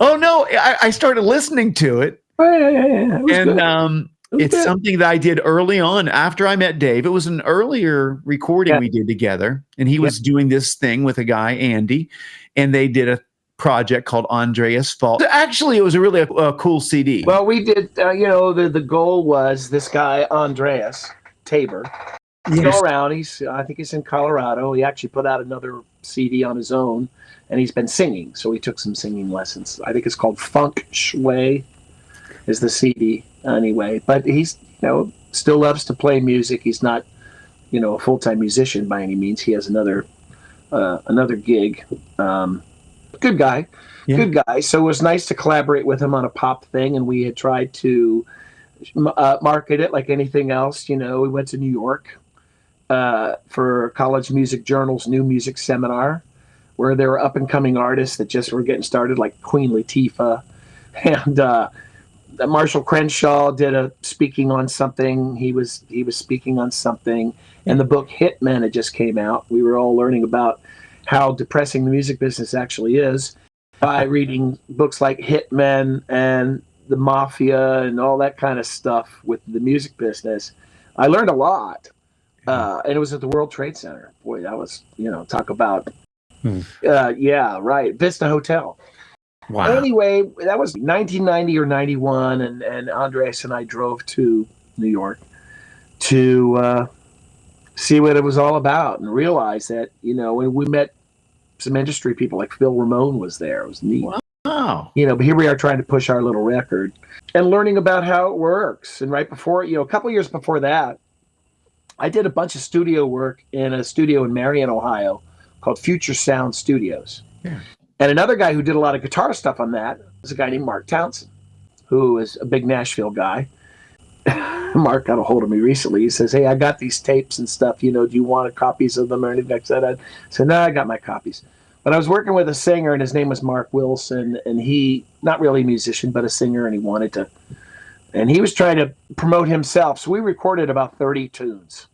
Oh, no, I started listening to it. And it's something that I did early on after I met Dave. It was an earlier recording we did together, and he was doing this thing with a guy, Andy, and they did a project called Andreas Fault. Actually, it was a really a cool CD. Well, we did, the goal was this guy, Andreas Tabor, go around. I think he's in Colorado. He actually put out another CD on his own, and he's been singing. So he took some singing lessons. I think it's called Funk Shui is the CD anyway. But he's, still loves to play music. He's not, a full-time musician by any means. He has another gig. Good guy. So it was nice to collaborate with him on a pop thing, and we had tried to market it like anything else. We went to New York for College Music Journal's New Music Seminar, where there were up-and-coming artists that just were getting started, like Queen Latifah, and Marshall Crenshaw did a speaking on something. He was speaking on something, and the book Hitmen had just came out. We were all learning about how depressing the music business actually is by reading books like Hitmen and the Mafia and all that kind of stuff with the music business. I learned a lot, and it was at the World Trade Center. Boy, that was, talk about, Vista Hotel. Wow. Anyway, that was 1990 or 91, and Andreas and I drove to New York to see what it was all about, and realize that, when we met some industry people, like Phil Ramone was there. It was neat. Wow. But here we are trying to push our little record and learning about how it works. And right before, a couple of years before that, I did a bunch of studio work in a studio in Marion, Ohio called Future Sound Studios. Yeah. And another guy who did a lot of guitar stuff on that was a guy named Mark Townsend, who is a big Nashville guy. Mark got a hold of me recently. He says, "Hey, I got these tapes and stuff. Do you want copies of them or anything?" I said, "No, I got my copies." But I was working with a singer, and his name was Mark Wilson, and he, not really a musician, but a singer, and he wanted to, and he was trying to promote himself. So we recorded about 30 tunes.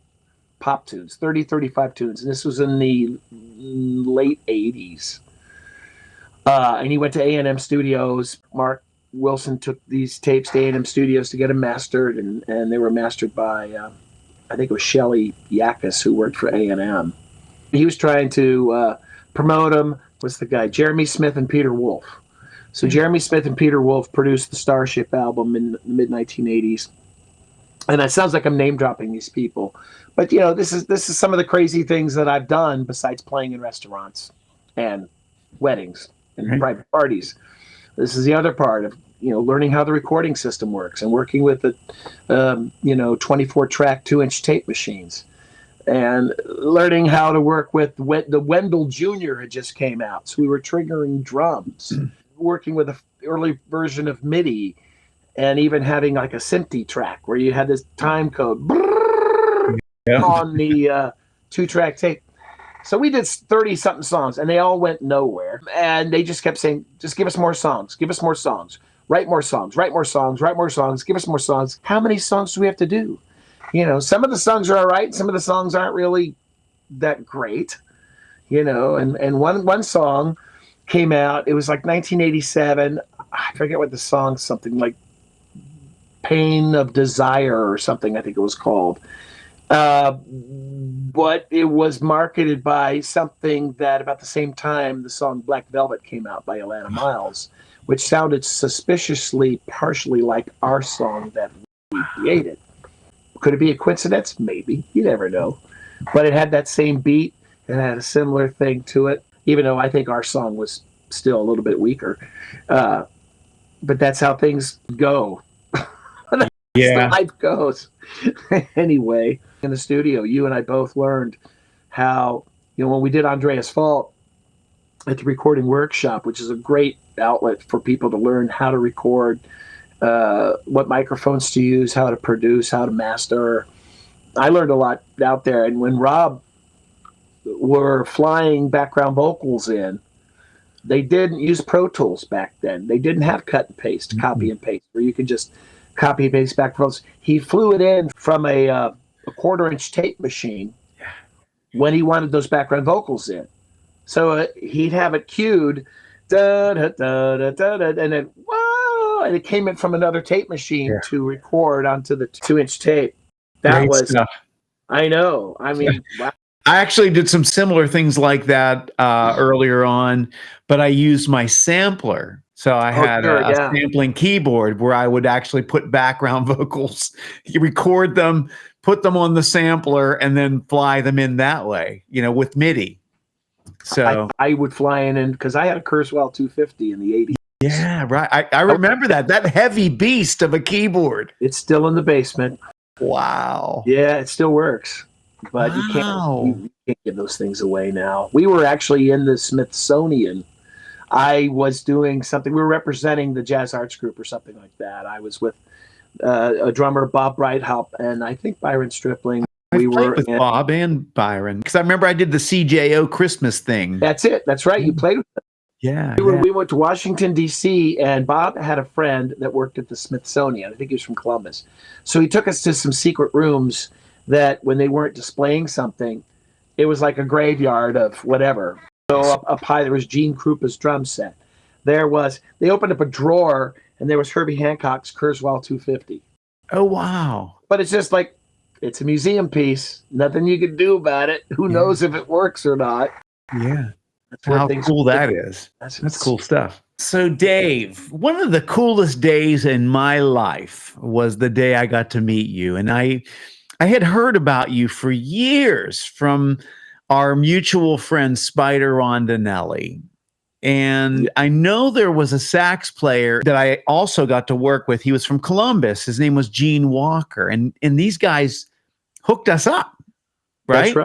pop tunes, 30, 35 tunes. And this was in the late 80s. And he went to A&M Studios. Mark Wilson took these tapes to A&M Studios to get them mastered, and they were mastered by, I think it was Shelly Yakis, who worked for A&M. He was trying to promote them. Was the guy Jeremy Smith and Peter Wolf. So Jeremy Smith and Peter Wolf produced the Starship album in the mid-1980s. And that sounds like I'm name dropping these people, but this is some of the crazy things that I've done besides playing in restaurants and weddings and private parties. This is the other part of learning how the recording system works and working with the 24-track 2-inch tape machines, and learning how to work with the Wendell Jr. had just came out, so we were triggering drums, working with an early version of MIDI. And even having like a Synthi track where you had this time code on the 2-track tape. So we did 30-something songs, and they all went nowhere. And they just kept saying, just give us more songs, give us more songs, write more songs, write more songs, write more songs, give us more songs. How many songs do we have to do? Some of the songs are all right. Some of the songs aren't really that great, and one song came out. It was like 1987. I forget what the song, something like Pain of Desire or something, I think it was called. But it was marketed by something that about the same time the song Black Velvet came out by Alana Miles, which sounded suspiciously partially like our song that we created. Could it be a coincidence? Maybe. You never know. But it had that same beat. It had a similar thing to it, even though I think our song was still a little bit weaker. But that's how things go. Yeah, life goes. Anyway, in the studio, you and I both learned how, when we did Andreas Fault at the recording workshop, which is a great outlet for people to learn how to record, what microphones to use, how to produce, how to master. I learned a lot out there. And when Rob were flying background vocals in, they didn't use Pro Tools back then. They didn't have cut and paste, copy and paste, where you could just copy and paste back vocals. He flew it in from a 1/4-inch tape machine when he wanted those background vocals in. So he'd have it cued, da, da, da, da, da, da, and then whoa, and it came in from another tape machine to record onto the 2-inch tape. That Great was stuff. I know. I mean, wow. I actually did some similar things like that earlier on, but I used my sampler. So I had a sampling keyboard where I would actually put background vocals, record them, put them on the sampler, and then fly them in that way, with MIDI. So I would fly in because I had a Kurzweil 250 in the 80s. Yeah, right. I remember that heavy beast of a keyboard. It's still in the basement. Wow. Yeah, it still works. But you can't give those things away now. We were actually in the Smithsonian. I was doing something. We were representing the Jazz Arts Group or something like that. I was with a drummer, Bob Breithaupt, and I think Byron Stripling. We were with Bob and Byron because I remember I did the CJO Christmas thing. That's it. That's right. You played with them. Yeah. We went to Washington, D.C., and Bob had a friend that worked at the Smithsonian. I think he was from Columbus. So he took us to some secret rooms that when they weren't displaying something, it was like a graveyard of whatever. So up high, there was Gene Krupa's drum set. They opened up a drawer, and there was Herbie Hancock's Kurzweil 250. Oh, wow. But it's just like, it's a museum piece. Nothing you can do about it. Who knows if it works or not? Yeah. That's how cool that is. That's cool stuff. So, Dave, one of the coolest days in my life was the day I got to meet you. And I had heard about you for years from our mutual friend, Spider Rondinelli. And I know there was a sax player that I also got to work with. He was from Columbus. His name was Gene Walker. And these guys hooked us up, right?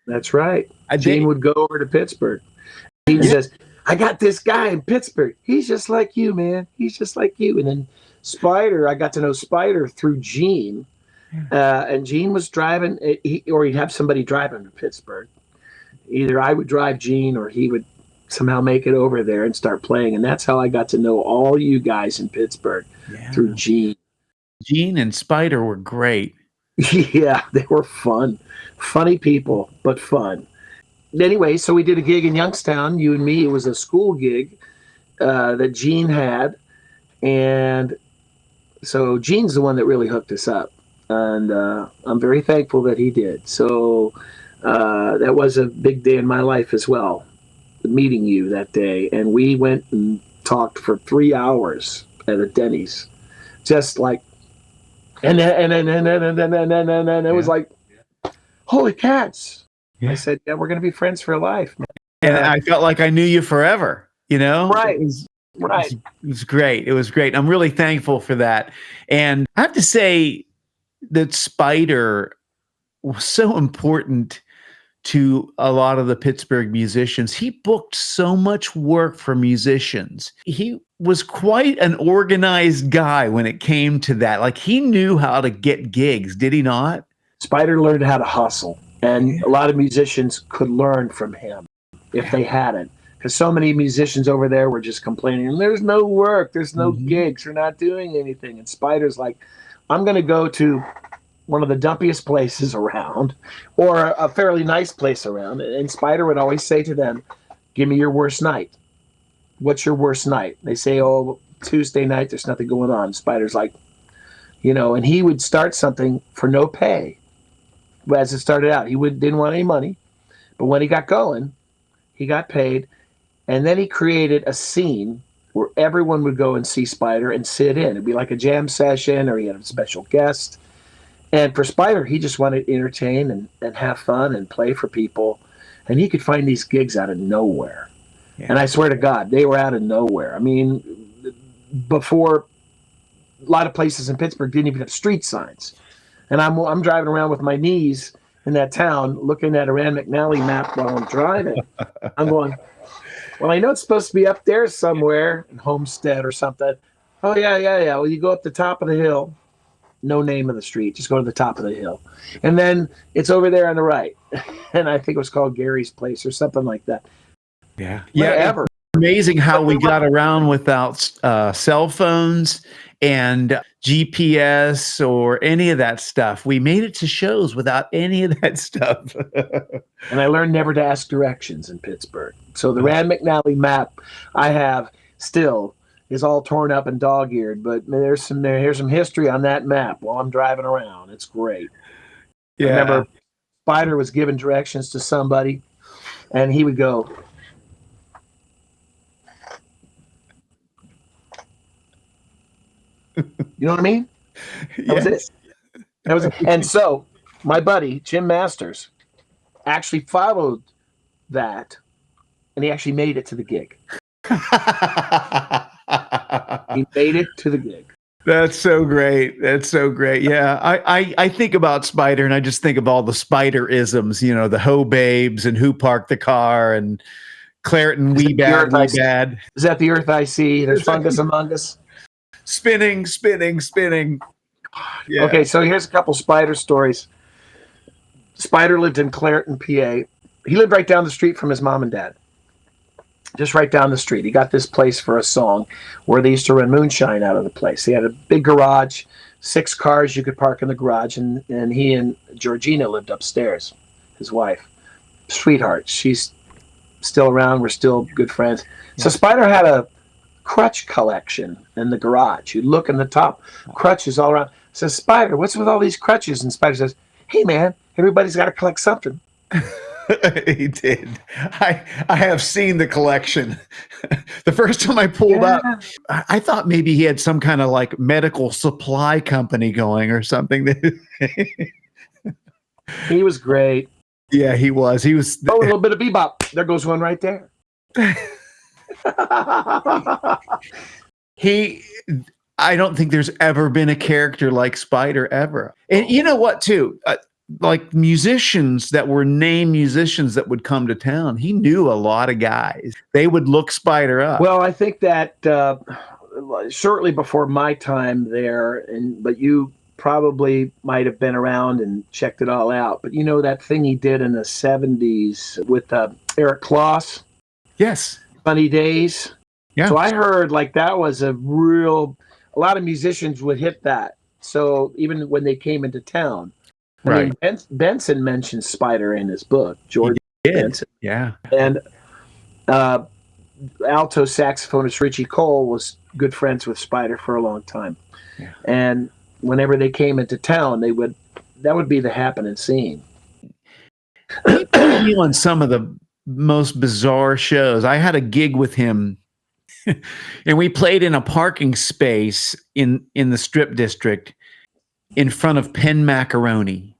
That's right. Gene would go over to Pittsburgh. He says, I got this guy in Pittsburgh. He's just like you, man. He's just like you. And then Spider, I got to know Spider through Gene. And Gene was driving, or he'd have somebody drive him to Pittsburgh. Either I would drive Gene or he would somehow make it over there and start playing. And that's how I got to know all you guys in Pittsburgh through Gene. Gene and Spider were great. Yeah, they were fun. Funny people, but fun. Anyway, so we did a gig in Youngstown, you and me. It was a school gig that Gene had. And so Gene's the one that really hooked us up. And I'm very thankful that he did. So that was a big day in my life as well, meeting you that day. And we went and talked for 3 hours at a Denny's. Just like, and then it was like, holy cats. Yeah. I said, yeah, we're going to be friends for life, man. And I felt like I knew you forever, you know? Right. It was great. It was great. I'm really thankful for that. And I have to say that Spider was so important to a lot of the Pittsburgh musicians. He booked so much work for musicians. He was quite an organized guy when it came to that. Like, he knew how to get gigs, did he not? Spider learned how to hustle, and a lot of musicians could learn from him if they hadn't. Because so many musicians over there were just complaining, there's no work, there's no gigs, we're not doing anything. And Spider's like, I'm going to go to one of the dumpiest places around, or a fairly nice place around. And Spider would always say to them, give me your worst night. What's your worst night? They say, oh, Tuesday night, there's nothing going on. Spider's like, and he would start something for no pay. As it started out, he didn't want any money. But when he got going, he got paid. And then he created a scene where everyone would go and see Spider and sit in. It'd be like a jam session, or he had a special guest. And for Spider, he just wanted to entertain and have fun and play for people. And he could find these gigs out of nowhere. Yeah. And I swear to God, they were out of nowhere. I mean, before, a lot of places in Pittsburgh didn't even have street signs. And I'm driving around with my knees in that town, looking at a Rand McNally map while I'm driving. I'm going, well, I know it's supposed to be up there somewhere in Homestead or something. Oh, yeah. Well, you go up the top of the hill. No name of the street. Just go to the top of the hill. And then it's over there on the right. And I think it was called Gary's Place or something like that. Yeah. Whatever. It's amazing how we got around without cell phones and GPS or any of that stuff. We made it to shows without any of that stuff. And I learned never to ask directions in Pittsburgh. So the Rand McNally map I have still is all torn up and dog-eared, but here's some history on that map while I'm driving around. It's great. Yeah. I remember Spider was giving directions to somebody, and he would go, you know what I mean? That was it. That was it. And so my buddy, Jim Masters, actually followed that, and he actually made it to the gig. He made it to the gig. That's so great. That's so great. Yeah. I think about Spider, and I just think of all the Spider-isms, the Ho Babes and Who Parked the Car and Clareton, We Bad, We Bad. Is that the earth I see? There's fungus among us. Spinning. Yeah. Okay, so here's a couple Spider stories. Spider lived in Clareton, PA. He lived right down the street from his mom and dad. Just right down the street. He got this place for a song where they used to run moonshine out of the place. He had a big garage, 6 cars you could park in the garage, and he and Georgina lived upstairs, his wife. Sweetheart. She's still around. We're still good friends. Yeah. So Spider had a crutch collection in the garage. You look in the top, crutches all around. Says, Spider, what's with all these crutches? And Spider says, hey, man, everybody's got to collect something. He did. I have seen the collection. The first time I pulled up, I thought maybe he had some kind of like medical supply company going or something. He was great. Yeah, he was. He was. Oh, a little bit of bebop. There goes one right there. I don't think there's ever been a character like Spider ever. And you know what, too? Like musicians that were named musicians that would come to town, he knew a lot of guys. They would look Spider up. Well, I think that shortly before my time there, but you probably might have been around and checked it all out. But that thing he did in the 70s with Eric Kloss? Yes. Funny Days. Yeah. So I heard like that was a lot of musicians would hit that. So even when they came into town, I mean, Right. Benson mentions Spider in his book, He George did. Benson. Yeah. And uh, alto saxophonist Richie Cole was good friends with Spider for a long time. Yeah. And whenever they came into town, that would be the happening scene. He put me on some of the most bizarre shows. I had a gig with him and we played in a parking space in the Strip District in front of Penn Macaroni.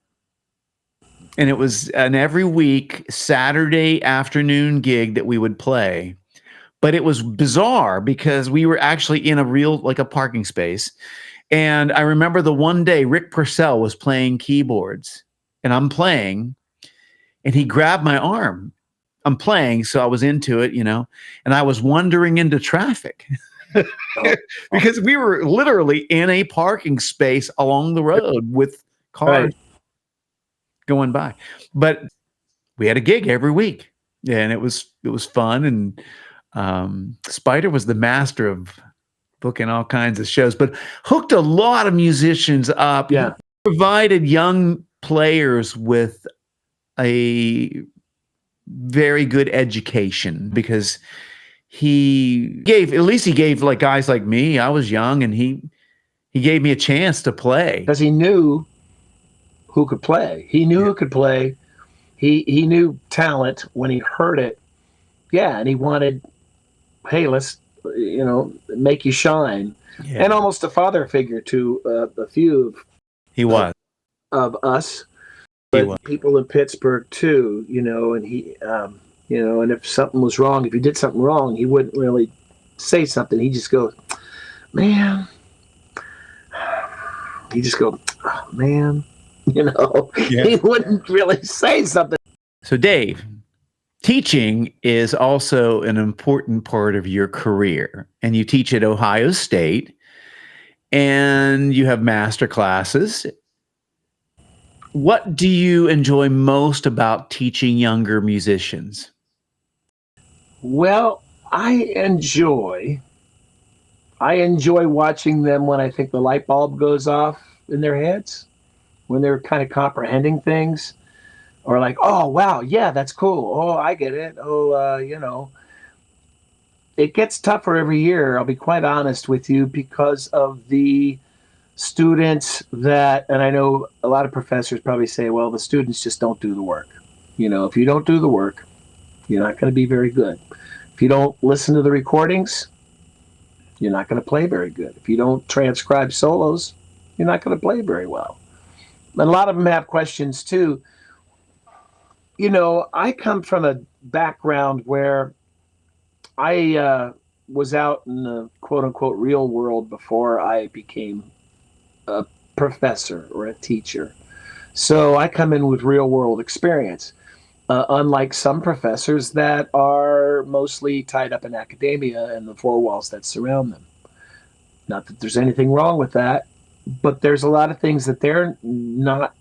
And it was an every week Saturday afternoon gig that we would play. But it was bizarre because we were actually in a real, like a parking space. And I remember the one day Rick Purcell was playing keyboards and I'm playing and he grabbed my arm. I'm playing, so I was into it, and I was wandering into traffic because we were literally in a parking space along the road with cars going by. But we had a gig every week, and it was fun. And Spider was the master of booking all kinds of shows, but hooked a lot of musicians up. Yeah, provided young players with a very good education because he gave like guys like me. I was young and he gave me a chance to play because he knew who could play. He knew who could play. He knew talent when he heard it. Yeah, and he wanted, hey, let's make you shine. Yeah. And almost a father figure to a few of us. But people in Pittsburgh too, and he, and if something was wrong, if he did something wrong, he wouldn't really say something. He'd just go, man. He'd just go, oh, man. He wouldn't really say something. So, Dave, teaching is also an important part of your career, and you teach at Ohio State, and you have master classes. What do you enjoy most about teaching younger musicians? Well, I enjoy watching them when I think the light bulb goes off in their heads, when they're kind of comprehending things, or like, oh, wow, yeah, that's cool. Oh, I get it. Oh, it gets tougher every year. I'll be quite honest with you because of the students and I know a lot of professors probably say, well, the students just don't do the work. If you don't do the work, you're not going to be very good. If you don't listen to the recordings, you're not going to play very good. If you don't transcribe solos, you're not going to play very well. And a lot of them have questions too. I come from a background where I was out in the quote unquote real world before I became a professor or a teacher. So I come in with real world experience, unlike some professors that are mostly tied up in academia and the four walls that surround them. Not that there's anything wrong with that, but there's a lot of things that they're not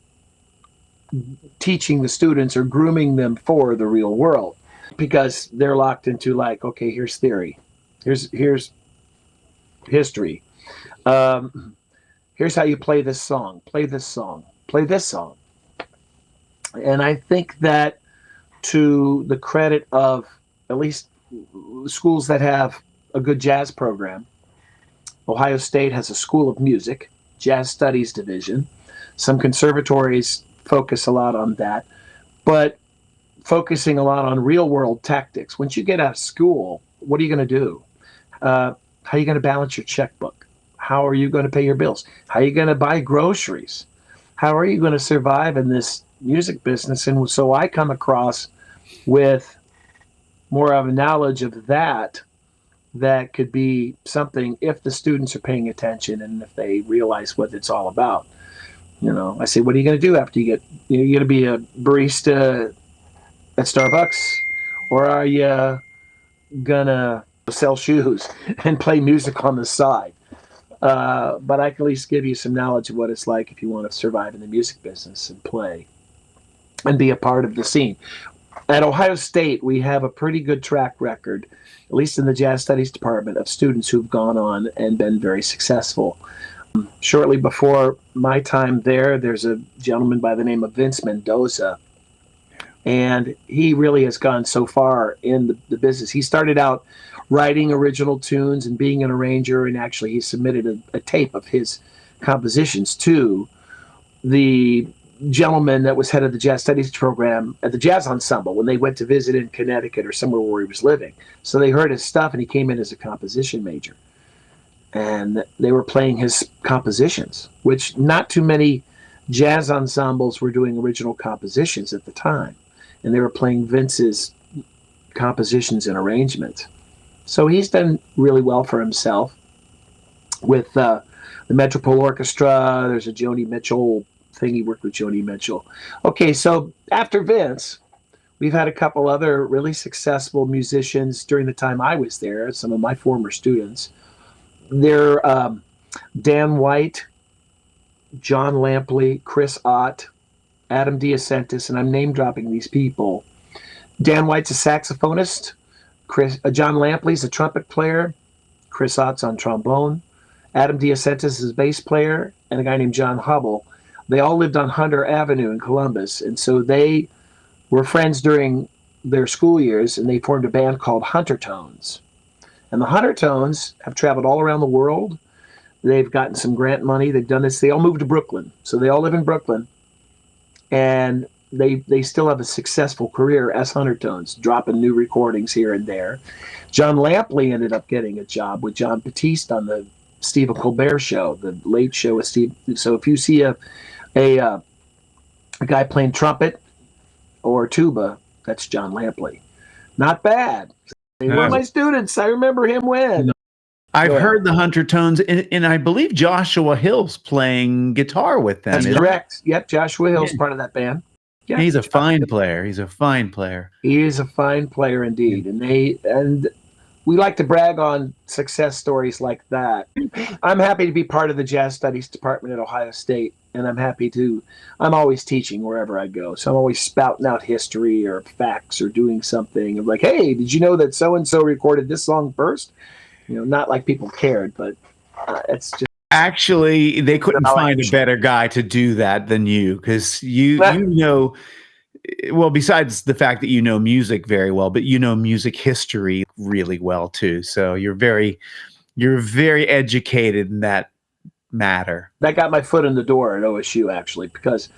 teaching the students or grooming them for the real world because they're locked into like, okay, here's theory. Here's history. Here's how you play this song, play this song, play this song. And I think that to the credit of at least schools that have a good jazz program, Ohio State has a school of music, jazz studies division. Some conservatories focus a lot on that, but focusing a lot on real world tactics. Once you get out of school, what are you going to do? How are you going to balance your checkbook? How are you going to pay your bills? How are you going to buy groceries? How are you going to survive in this music business? And so I come across with more of a knowledge of that could be something if the students are paying attention and if they realize what it's all about. I say, what are you going to do after you you're going to be a barista at Starbucks, or are you going to sell shoes and play music on the side? But I can at least give you some knowledge of what it's like if you want to survive in the music business and play and be a part of the scene. At Ohio State, we have a pretty good track record, at least in the jazz studies department, of students who've gone on and been very successful. Shortly before my time there, there's a gentleman by the name of Vince Mendoza, and he really has gone so far in the business. He started out writing original tunes and being an arranger, and actually he submitted a tape of his compositions to the gentleman that was head of the jazz studies program at the jazz ensemble when they went to visit in Connecticut or somewhere where he was living. So they heard his stuff, and he came in as a composition major. And they were playing his compositions, which not too many jazz ensembles were doing original compositions at the time. And they were playing Vince's compositions and arrangements. So he's done really well for himself with the Metropole Orchestra. There's a Joni Mitchell thing. He worked with Joni Mitchell. Okay, so after Vince, we've had a couple other really successful musicians during the time I was there, some of my former students. They're Dan White, John Lampley, Chris Ott, Adam Diacentis, and I'm name dropping these people. Dan White's a saxophonist. John Lampley's a trumpet player. Chris Ott's on trombone. Adam Diacentis is a bass player, and a guy named John Hubble. They all lived on Hunter Avenue in Columbus, and so they were friends during their school years, and they formed a band called Hunter Tones. And the Hunter Tones have traveled all around the world. They've gotten some grant money. They've done this. They all moved to Brooklyn, so they all live in Brooklyn, and they still have a successful career as Hunter Tones, dropping new recordings here and there. John Lampley ended up getting a job with John Batiste on the Stephen Colbert Show, the Late Show with Steve. So if you see a guy playing trumpet or tuba, that's John Lampley. Not bad. They were my students. I remember him when. I've heard the Hunter Tones, and I believe Joshua Hill's playing guitar with them. That's correct. Yep, Joshua Hill's part of that band. Yeah. He's a fine player. He's a fine player. He is a fine player indeed. And we like to brag on success stories like that. I'm happy to be part of the jazz studies department at Ohio State, and I'm always teaching wherever I go. So I'm always spouting out history or facts or doing something. I'm like, hey, did you know that so-and-so recorded this song first? Not like people cared, but it's just. Actually, they couldn't find a better guy to do that than you, because you know, well, besides the fact that you know music very well, but you know music history really well too. So you're very educated in that matter. That got my foot in the door at OSU, actually, because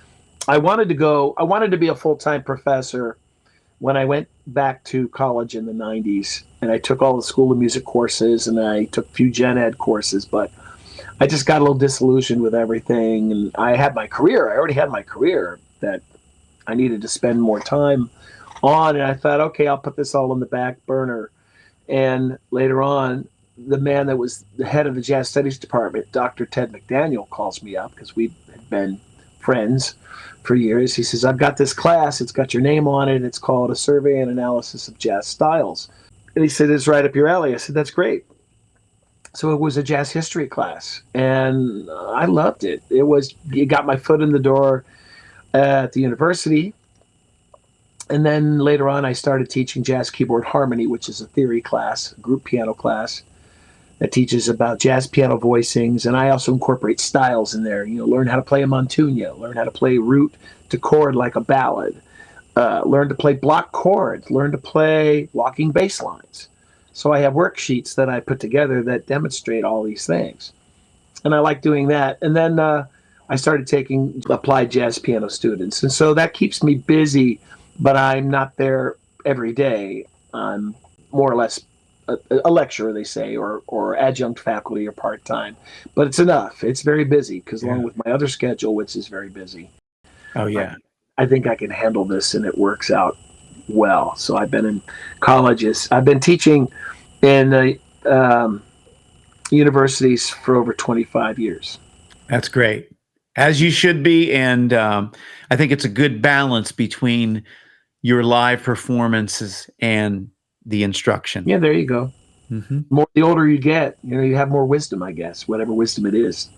I wanted to be a full-time professor when I went back to college in the 90s, and I took all the School of Music courses, and I took a few gen ed courses, but I just got a little disillusioned with everything, and I already had my career that I needed to spend more time on, and I thought, okay, I'll put this all on the back burner. And later on, the man that was the head of the jazz studies department, Dr. Ted McDaniel, calls me up, because we had been friends for years. He says, I've got this class, it's got your name on it, it's called A Survey and Analysis of Jazz Styles. And he said, it's right up your alley. I said, that's great. So it was a jazz history class, and I loved it. It got my foot in the door at the university. And then later on, I started teaching jazz keyboard harmony, which is a theory class, a group piano class that teaches about jazz piano voicings. And I also incorporate styles in there. Learn how to play a montuno, learn how to play root to chord like a ballad, learn to play block chords, learn to play walking bass lines. So I have worksheets that I put together that demonstrate all these things. And I like doing that. And then I started taking applied jazz piano students. And so that keeps me busy, but I'm not there every day. I'm more or less a lecturer, they say, or adjunct faculty or part-time. But it's enough. It's very busy, because along with my other schedule, which is very busy. Oh, yeah. I think I can handle this, and it works out well. So I've been in colleges. I've been teaching in universities for over 25 years. That's great, as you should be. And I think it's a good balance between your live performances and the instruction. Yeah, there you go. Mm-hmm. The older you get, you have more wisdom, I guess, whatever wisdom it is.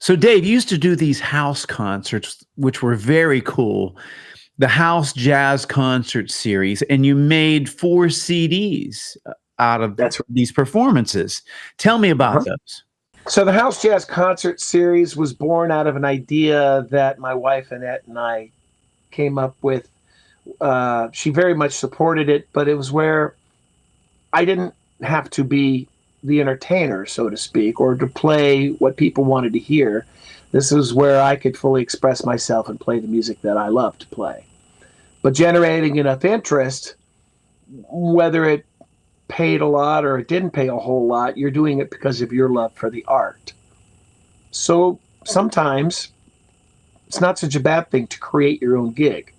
So Dave, you used to do these house concerts, which were very cool. The House Jazz Concert Series, and you made 4 CDs out of these performances. Tell me about those. So the House Jazz Concert Series was born out of an idea that my wife Annette and I came up with. She very much supported it, but it was where I didn't have to be the entertainer, so to speak, or to play what people wanted to hear. This was where I could fully express myself and play the music that I love to play. But generating enough interest, whether it paid a lot or it didn't pay a whole lot, you're doing it because of your love for the art. So sometimes it's not such a bad thing to create your own gig,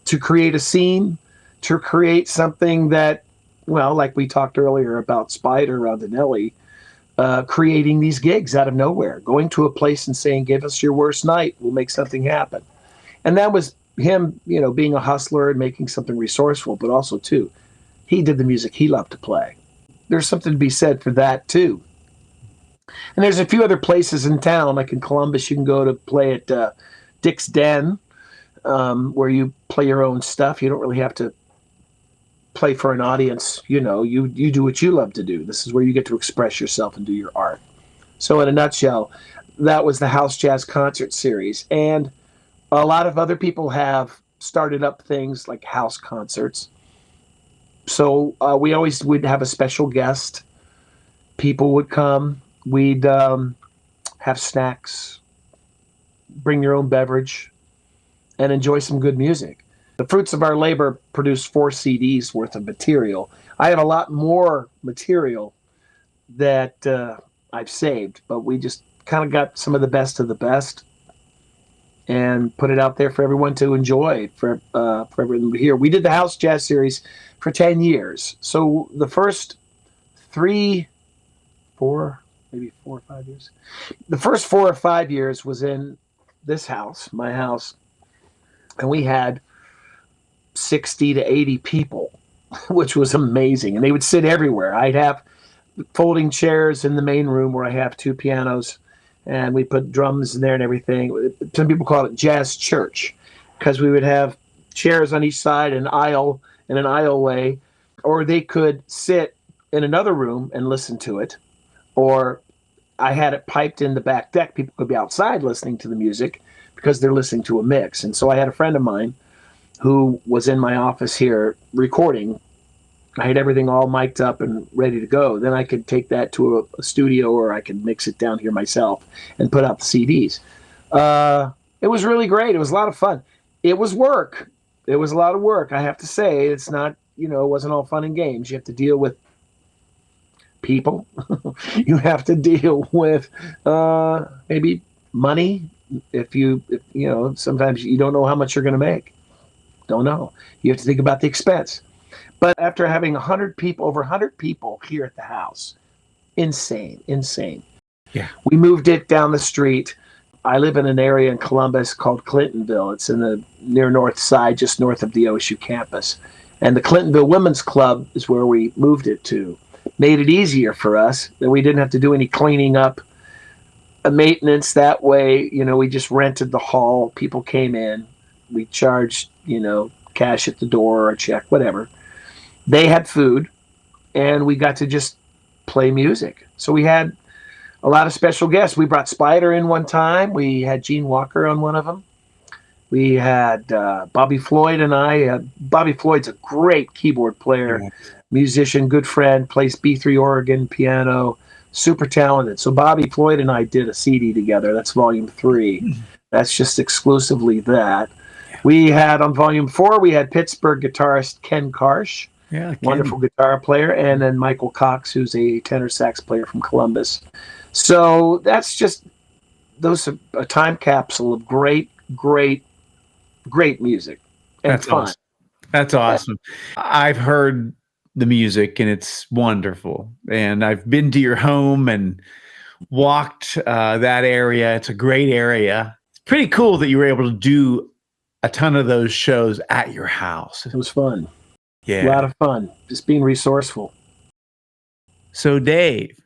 to create a scene, to create something that, well, like we talked earlier about Spider Rondinelli, creating these gigs out of nowhere, going to a place and saying, give us your worst night, we'll make something happen. And that was him, being a hustler and making something resourceful, but also, too, he did the music he loved to play. There's something to be said for that, too. And there's a few other places in town, like in Columbus, you can go to play at Dick's Den, where you play your own stuff. You don't really have to play for an audience. You do what you love to do. This is where you get to express yourself and do your art. So in a nutshell, that was the House Jazz Concert Series. And a lot of other people have started up things like house concerts. So we always would have a special guest. People would come. We'd have snacks, bring your own beverage, and enjoy some good music. The fruits of our labor produced 4 CDs worth of material. I have a lot more material that I've saved, but we just kind of got some of the best and put it out there for everyone to enjoy, for everyone to hear. We did the House Jazz Series for 10 years. So the first 3, 4, maybe 4 or 5 years. The first 4 or 5 years was in this house, my house, and we had 60 to 80 people, which was amazing. And they would sit everywhere. I'd have folding chairs in the main room where I have 2 pianos, and we put drums in there and everything. Some people call it jazz church, because we would have chairs on each side, an aisle and an aisleway, or they could sit in another room and listen to it, or I had it piped in the back deck. People could be outside listening to the music because they're listening to a mix. And so I had a friend of mine who was in my office here recording. I had everything all mic'd up and ready to go. Then I could take that to a studio, or I could mix it down here myself and put out the CDs. It was really great. It was a lot of fun. It was work. It was a lot of work, I have to say. It's not, it wasn't all fun and games. You have to deal with people. You have to deal with maybe money. If sometimes you don't know how much you're going to make. Don't know. You have to think about the expense. But after having over 100 people here at the house, insane. Yeah. We moved it down the street. I live in an area in Columbus called Clintonville. It's in the near north side, just north of the OSU campus. And the Clintonville Women's Club is where we moved it to. Made it easier for us that we didn't have to do any cleaning up, maintenance that way. We just rented the hall. People came in. We charged, cash at the door or a check, whatever. They had food, and we got to just play music. So we had a lot of special guests. We brought Spider in one time. We had Gene Walker on one of them. We had Bobby Floyd and I. Bobby Floyd's a great keyboard player, musician, good friend, plays B3 organ, piano, super talented. So Bobby Floyd and I did a CD together. That's volume 3. That's just exclusively that. We had on volume 4, we had Pittsburgh guitarist Ken Karsh, wonderful guitar player, and then Michael Cox, who's a tenor sax player from Columbus. So that's just a time capsule of great music and That's fun. awesome. That's awesome. I've heard the music and it's wonderful. And I've been to your home and walked that area. It's a great area. It's pretty cool that you were able to do a ton of those shows at your house. It was fun. Yeah. A lot of fun. Just being resourceful. So Dave,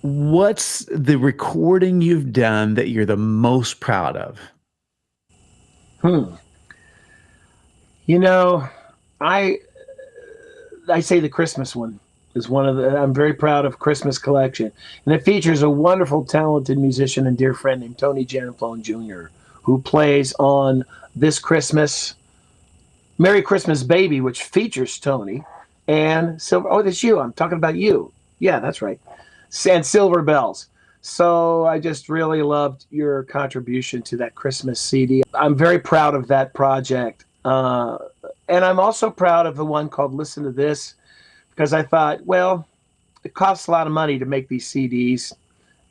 what's the recording you've done that you're the most proud of? I say the Christmas one is one of the, I'm very proud of Christmas collection. And it features a wonderful, talented musician and dear friend named Tony Janflone Jr., who plays on This Christmas, Merry Christmas Baby, which features Tony, and Silver. Oh, that's you. I'm talking about you. Yeah, that's right. And Silver Bells. So I just really loved your contribution to that Christmas CD. I'm very proud of that project. And I'm also proud of the one called Listen to This, because I thought, well, it costs a lot of money to make these CDs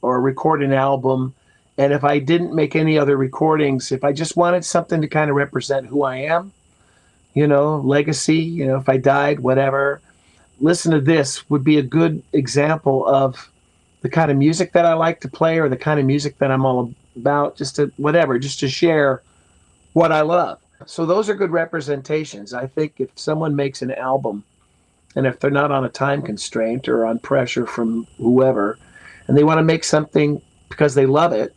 or record an album. And if I didn't make any other recordings, if I just wanted something to kind of represent who I am, legacy, if I died, whatever, Listen to This would be a good example of the kind of music that I like to play, or the kind of music that I'm all about, just to share what I love. So those are good representations. I think if someone makes an album, and if they're not on a time constraint or on pressure from whoever, and they want to make something because they love it,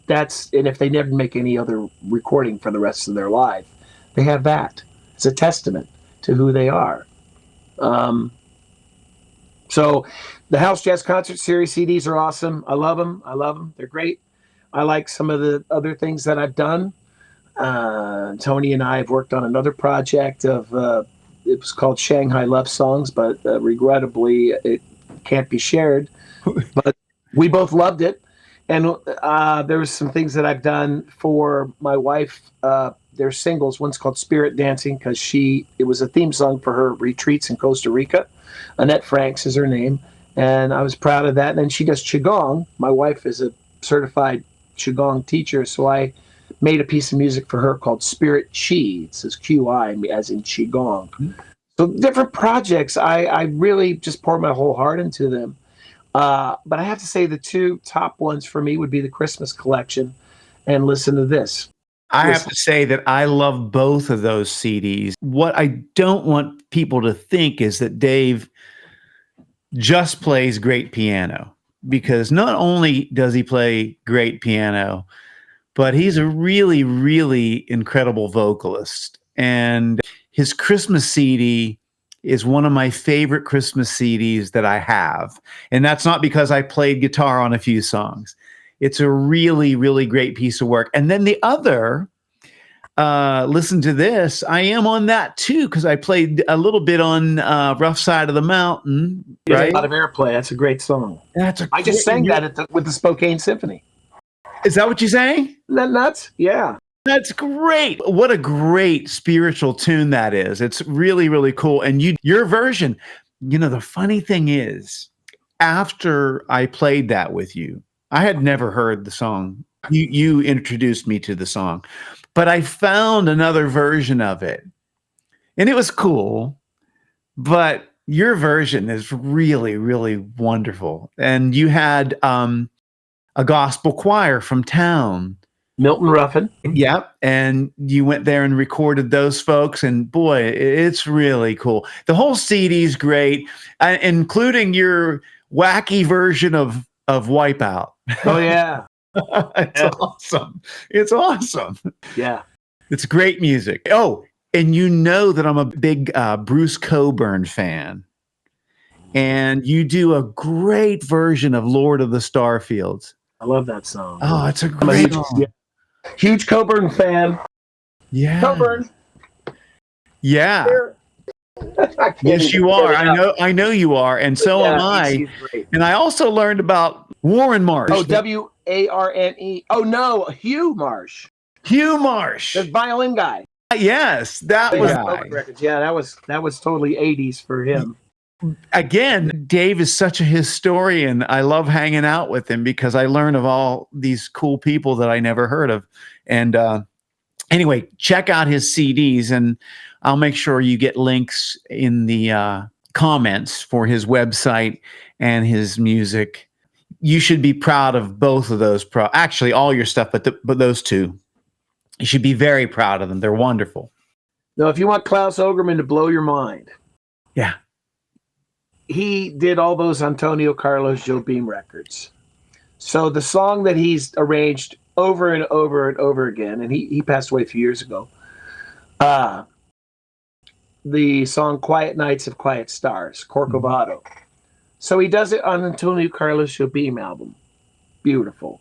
and if they never make any other recording for the rest of their life, they have that. It's a testament to who they are. So the House Jazz Concert Series CDs are awesome. I love them. They're great. I like some of the other things that I've done. Tony and I have worked on another project it was called Shanghai Love Songs, but regrettably it can't be shared. But we both loved it. And there was some things that I've done for my wife. They're singles. One's called Spirit Dancing, because it was a theme song for her retreats in Costa Rica. Annette Franks is her name. And I was proud of that. And then she does Qigong. My wife is a certified Qigong teacher. So I made a piece of music for her called Spirit Qi. It says QI, as in Qigong. Mm-hmm. So different projects, I really just pour my whole heart into them. But I have to say the two top ones for me would be the Christmas collection and Listen to This. I have to say that I love both of those CDs. What I don't want people to think is that Dave just plays great piano, because not only does he play great piano, but he's a really, really incredible vocalist. And his Christmas CD is one of my favorite Christmas CDs that I have. And that's not because I played guitar on a few songs. It's a really, really great piece of work. And then the other, Listen to This, I am on that too, because I played a little bit on Rough Side of the Mountain. Right? A lot of airplay. That's a great song. I just sang that with the Spokane Symphony. Is that what you're saying? Isn't that nuts? Yeah. That's great. What a great spiritual tune that is. It's really, really cool. And your version, the funny thing is, after I played that with you, I had never heard the song. You introduced me to the song, but I found another version of it, and it was cool, but your version is really, really wonderful. And you had a gospel choir from town, Milton Ruffin. Yep. And you went there and recorded those folks, and boy, it's really cool. The whole CD is great, including your wacky version of Wipeout. Oh yeah. Awesome. It's awesome. Yeah. It's great music. Oh, and that I'm a big Bruce Cockburn fan. And you do a great version of Lord of the Starfields. I love that song. Oh, it's a great song. Huge Cockburn fan. Yeah. Cockburn. Yeah. Yes, you are. I know you are, and so am I. And I also learned about Warren Marsh. Oh, Warne. Oh no, Hugh Marsh. Hugh Marsh, the violin guy. Yes, that was. Yeah, that was totally 80s for him. Again, Dave is such a historian. I love hanging out with him because I learn of all these cool people that I never heard of. And anyway, check out his CDs, and I'll make sure you get links in the comments for his website and his music. You should be proud of both of those. Actually, all your stuff, but those two. You should be very proud of them. They're wonderful. Now, if you want Klaus Ogerman to blow your mind. Yeah. He did all those Antonio Carlos Jobim records. So the song that he's arranged over and over and over again, and he passed away a few years ago, the song Quiet Nights of Quiet Stars, Corcovado. So he does it on Antonio Carlos Jobim album. Beautiful.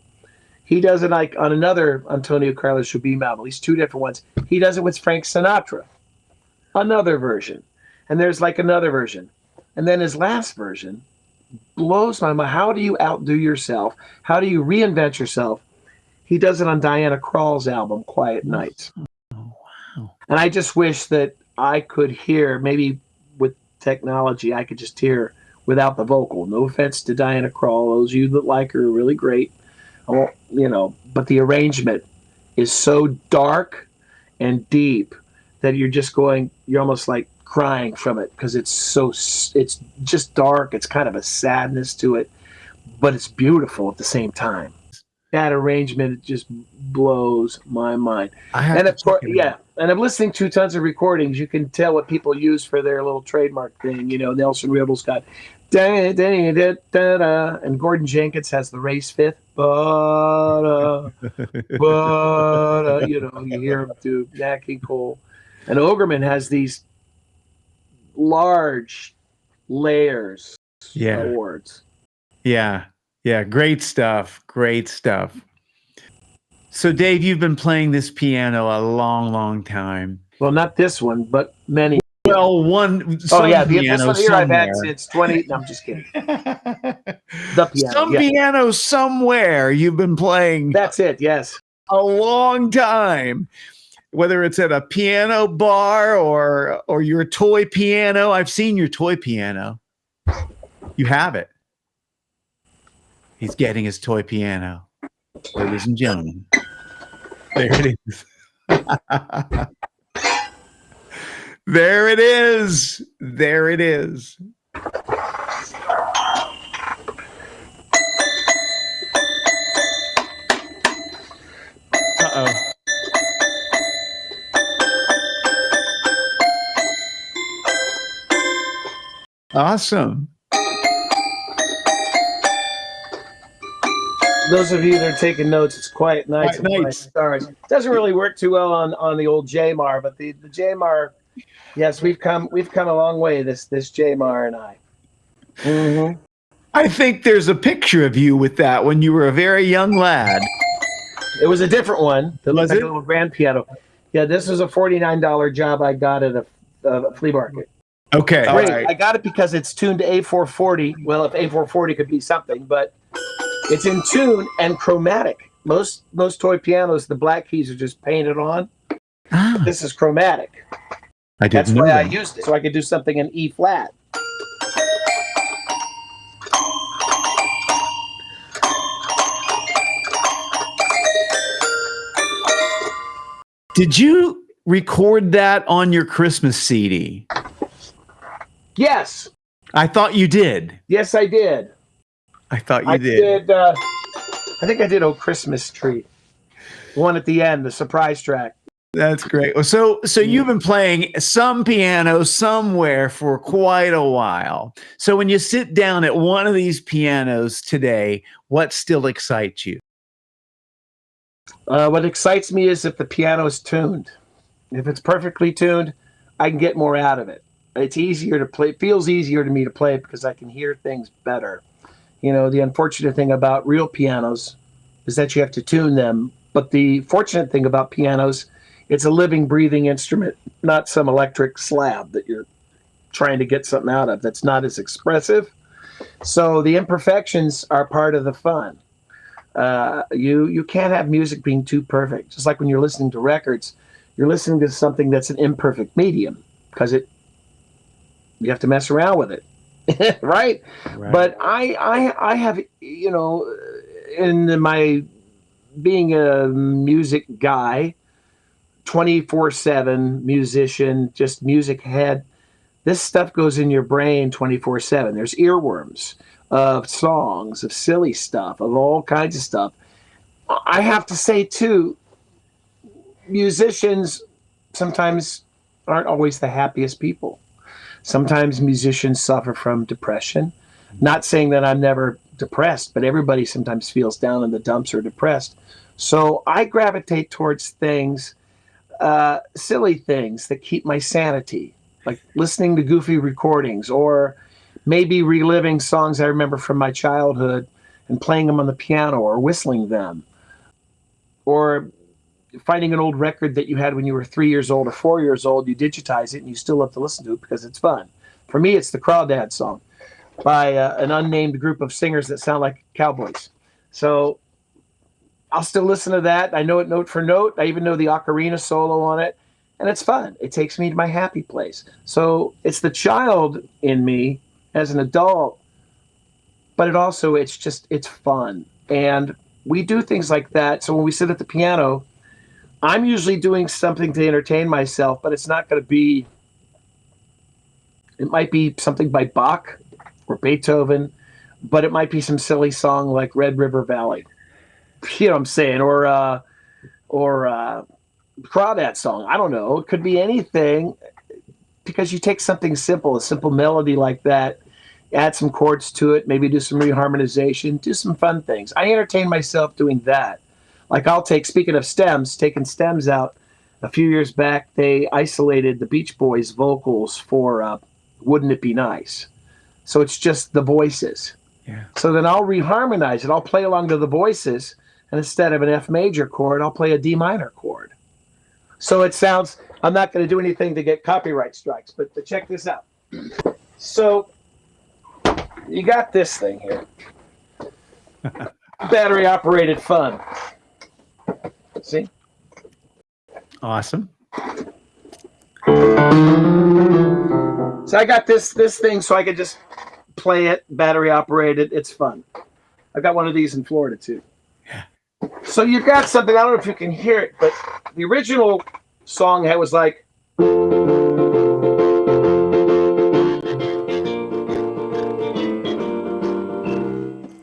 He does it like on another Antonio Carlos Jobim album. He's two different ones. He does it with Frank Sinatra. Another version. And there's like another version. And then his last version blows my mind. How do you outdo yourself? How do you reinvent yourself? He does it on Diana Krall's album, Quiet Nights. Oh, wow. And I just wish that I could hear, maybe with technology, I could just hear without the vocal. No offense to Diana Krall. Those of you that like her are really great. I won't, but the arrangement is so dark and deep that you're almost like crying from it, because it's just dark. It's kind of a sadness to it, but it's beautiful at the same time. That arrangement just blows my mind. And of course, and I'm listening to tons of recordings. You can tell what people use for their little trademark thing. Nelson Riddle's got da, da, da, da, da, and Gordon Jenkins has the race fifth. You hear him do Nat King Cole. And Ogerman has these large layers of words. Yeah. Yeah. Great stuff. Great stuff. So, Dave, you've been playing this piano a long, long time. Well, not this one, but many. Well, this one here I've had since 20. No, I'm just kidding. The piano. Piano somewhere you've been playing. That's it. Yes. A long time. Whether it's at a piano bar or your toy piano. I've seen your toy piano. You have it. He's getting his toy piano. Ladies and gentlemen. There it is. There it is. There it is. Uh-oh. Awesome. Those of you that are taking notes, it's Quiet Nights of Quiet Stars. Doesn't really work too well on the old Jamar, but the Jamar, yes, we've come a long way. This Jamar and I. Mm-hmm. I think there's a picture of you with that when you were a very young lad. It was a different one. It was like a little grand piano. Yeah, this was a $49 job I got at a flea market. Okay. All right. I got it because it's tuned to A440. Well, if A440 could be something, but it's in tune and chromatic. Most toy pianos, the black keys are just painted on. Ah. This is chromatic. That's why I used it, so I could do something in E flat. Did you record that on your Christmas CD? Yes. I thought you did. Yes, I did. I thought you did. I think I did "Oh Christmas Tree," one at the end, the surprise track. That's great. So you've been playing some piano somewhere for quite a while. So when you sit down at one of these pianos today, what still excites you? What excites me is if the piano is tuned. If it's perfectly tuned, I can get more out of it. It's easier to play. It feels easier to me to play because I can hear things better. The unfortunate thing about real pianos is that you have to tune them. But the fortunate thing about pianos, it's a living, breathing instrument, not some electric slab that you're trying to get something out of that's not as expressive. So the imperfections are part of the fun. You can't have music being too perfect. Just like when you're listening to records, you're listening to something that's an imperfect medium because you have to mess around with it. Right? But I have, in my being a music guy, 24/7 musician, just music head, this stuff goes in your brain 24/7. There's earworms of songs, of silly stuff, of all kinds of stuff. I have to say too, musicians sometimes aren't always the happiest people. Sometimes musicians suffer from depression. Not saying that I'm never depressed, but everybody sometimes feels down in the dumps or depressed. So I gravitate towards things, silly things that keep my sanity. like listening to goofy recordings, or maybe reliving songs I remember from my childhood and playing them on the piano or whistling them, or finding an old record that you had when you were 3 years old or 4 years old. You digitize it and you still love to listen to it because it's fun. For me, it's the Crawdad song by an unnamed group of singers that sound like cowboys. So I'll still listen to that. I know it note for note. I even know the ocarina solo on it, and it's fun. It takes me to my happy place. So it's the child in me as an adult, but it's fun. And we do things like that. So when we sit at the piano, I'm usually doing something to entertain myself, but it's not going to be, it might be something by Bach or Beethoven, but it might be some silly song like Red River Valley. You know what I'm saying? Or Crawdad song. I don't know. It could be anything, because you take something simple, a simple melody like that, add some chords to it, maybe do some reharmonization, do some fun things. I entertain myself doing that. Like speaking of stems, taking stems out, a few years back, they isolated the Beach Boys vocals for Wouldn't It Be Nice? So it's just the voices. Yeah. So then I'll reharmonize it. I'll play along to the voices, and instead of an F major chord, I'll play a D minor chord. So it sounds, I'm not going to do anything to get copyright strikes, but check this out. So you got this thing here. Battery operated fun. See? Awesome. So I got this thing so I could just play it, battery operated. It's fun. I got one of these in Florida too. Yeah. So you got something, I don't know if you can hear it, but the original song was like,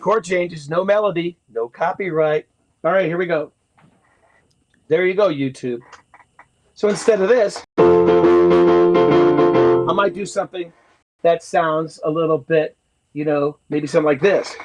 chord changes, no melody, no copyright. All right, here we go. There you go, YouTube. So instead of this, I might do something that sounds a little bit, maybe something like this.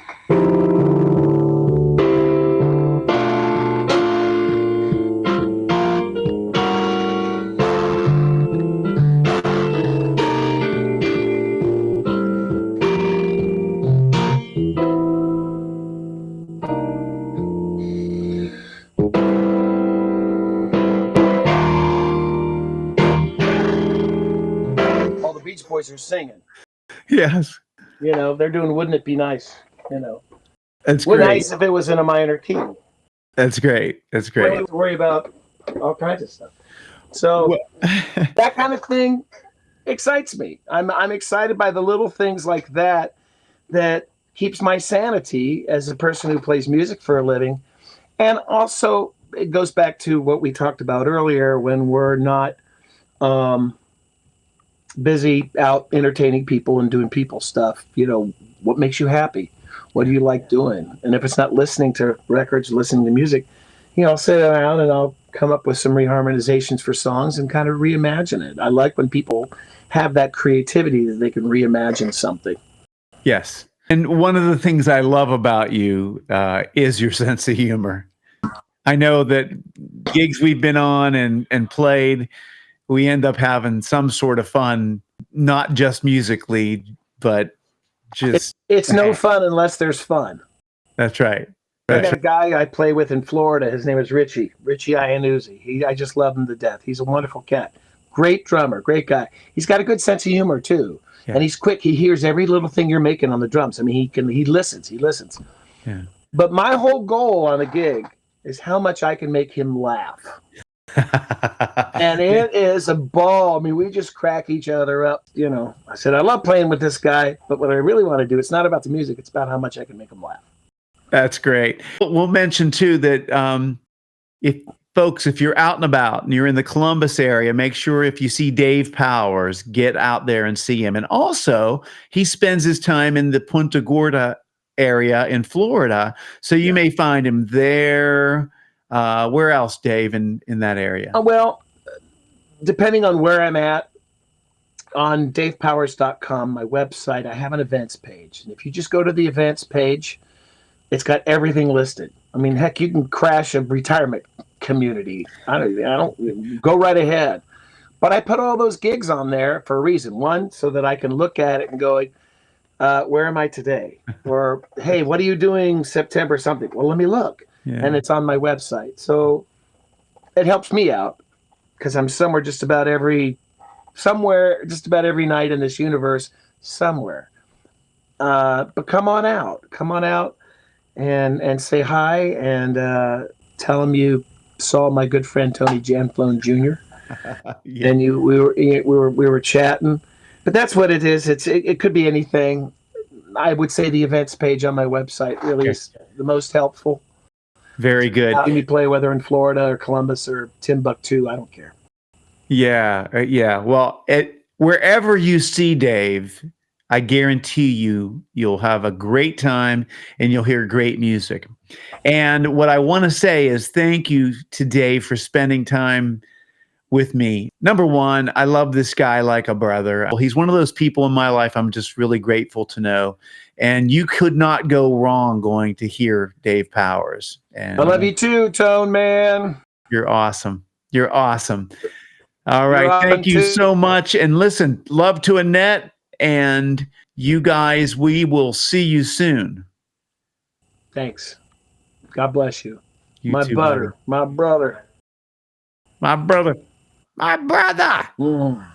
Beach Boys are singing. Yes. They're doing Wouldn't It Be Nice? That's great. Nice if it was in a minor key. That's great. That's great. We don't have to worry about all kinds of stuff. So that kind of thing excites me. I'm excited by the little things like that keeps my sanity as a person who plays music for a living. And also it goes back to what we talked about earlier, when we're not busy out entertaining people and doing people stuff. What makes you happy? What do you like doing? And if it's not listening to records, listening to music, I'll sit around and I'll come up with some reharmonizations for songs and kind of reimagine it. I like when people have that creativity that they can reimagine something. Yes. And one of the things I love about you is your sense of humor. I know that gigs we've been on and played, we end up having some sort of fun, not just musically, but just... It's no fun unless there's fun. That's right. That's a guy I play with in Florida. His name is Richie Iannuzzi. I just love him to death. He's a wonderful cat. Great drummer, great guy. He's got a good sense of humor too. Yeah. And he's quick. He hears every little thing you're making on the drums. I mean, he listens. Yeah. But my whole goal on a gig is how much I can make him laugh. And it is a ball. I mean, we just crack each other up. I said, I love playing with this guy, but what I really want to do, it's not about the music. It's about how much I can make him laugh. That's great. We'll mention too that if you're out and about and you're in the Columbus area, make sure if you see Dave Powers, get out there and see him. And also, he spends his time in the Punta Gorda area in Florida, so you may find him there. Where else, Dave, in that area? Well, depending on where I'm at, on davepowers.com, my website, I have an events page. And if you just go to the events page, it's got everything listed. I mean, heck, you can crash a retirement community. I don't go right ahead. But I put all those gigs on there for a reason. One, so that I can look at it and go, where am I today? Or, hey, what are you doing September something? Well, let me look. Yeah. And it's on my website. So it helps me out because I'm somewhere just about every night in this universe somewhere. But come on out and say hi and tell them you saw my good friend Tony Janflone Jr. Yeah. And we were chatting, but that's what it is. It could be anything. I would say the events page on my website really is the most helpful. Very good. Let me play whether in Florida or Columbus or Timbuktu. I don't care. Yeah. Yeah. Well, wherever you see Dave, I guarantee you'll have a great time and you'll hear great music. And what I want to say is thank you to Dave for spending time with me. Number one, I love this guy like a brother. He's one of those people in my life I'm just really grateful to know. And you could not go wrong going to hear Dave Powers. And I love you too, Tone Man. You're awesome. You're awesome. All right. You're awesome Thank you too. so much. And listen, love to Annette and you guys. We will see you soon. Thanks. God bless you. You My too, butter, buddy. my brother. My brother. My brother. Mm.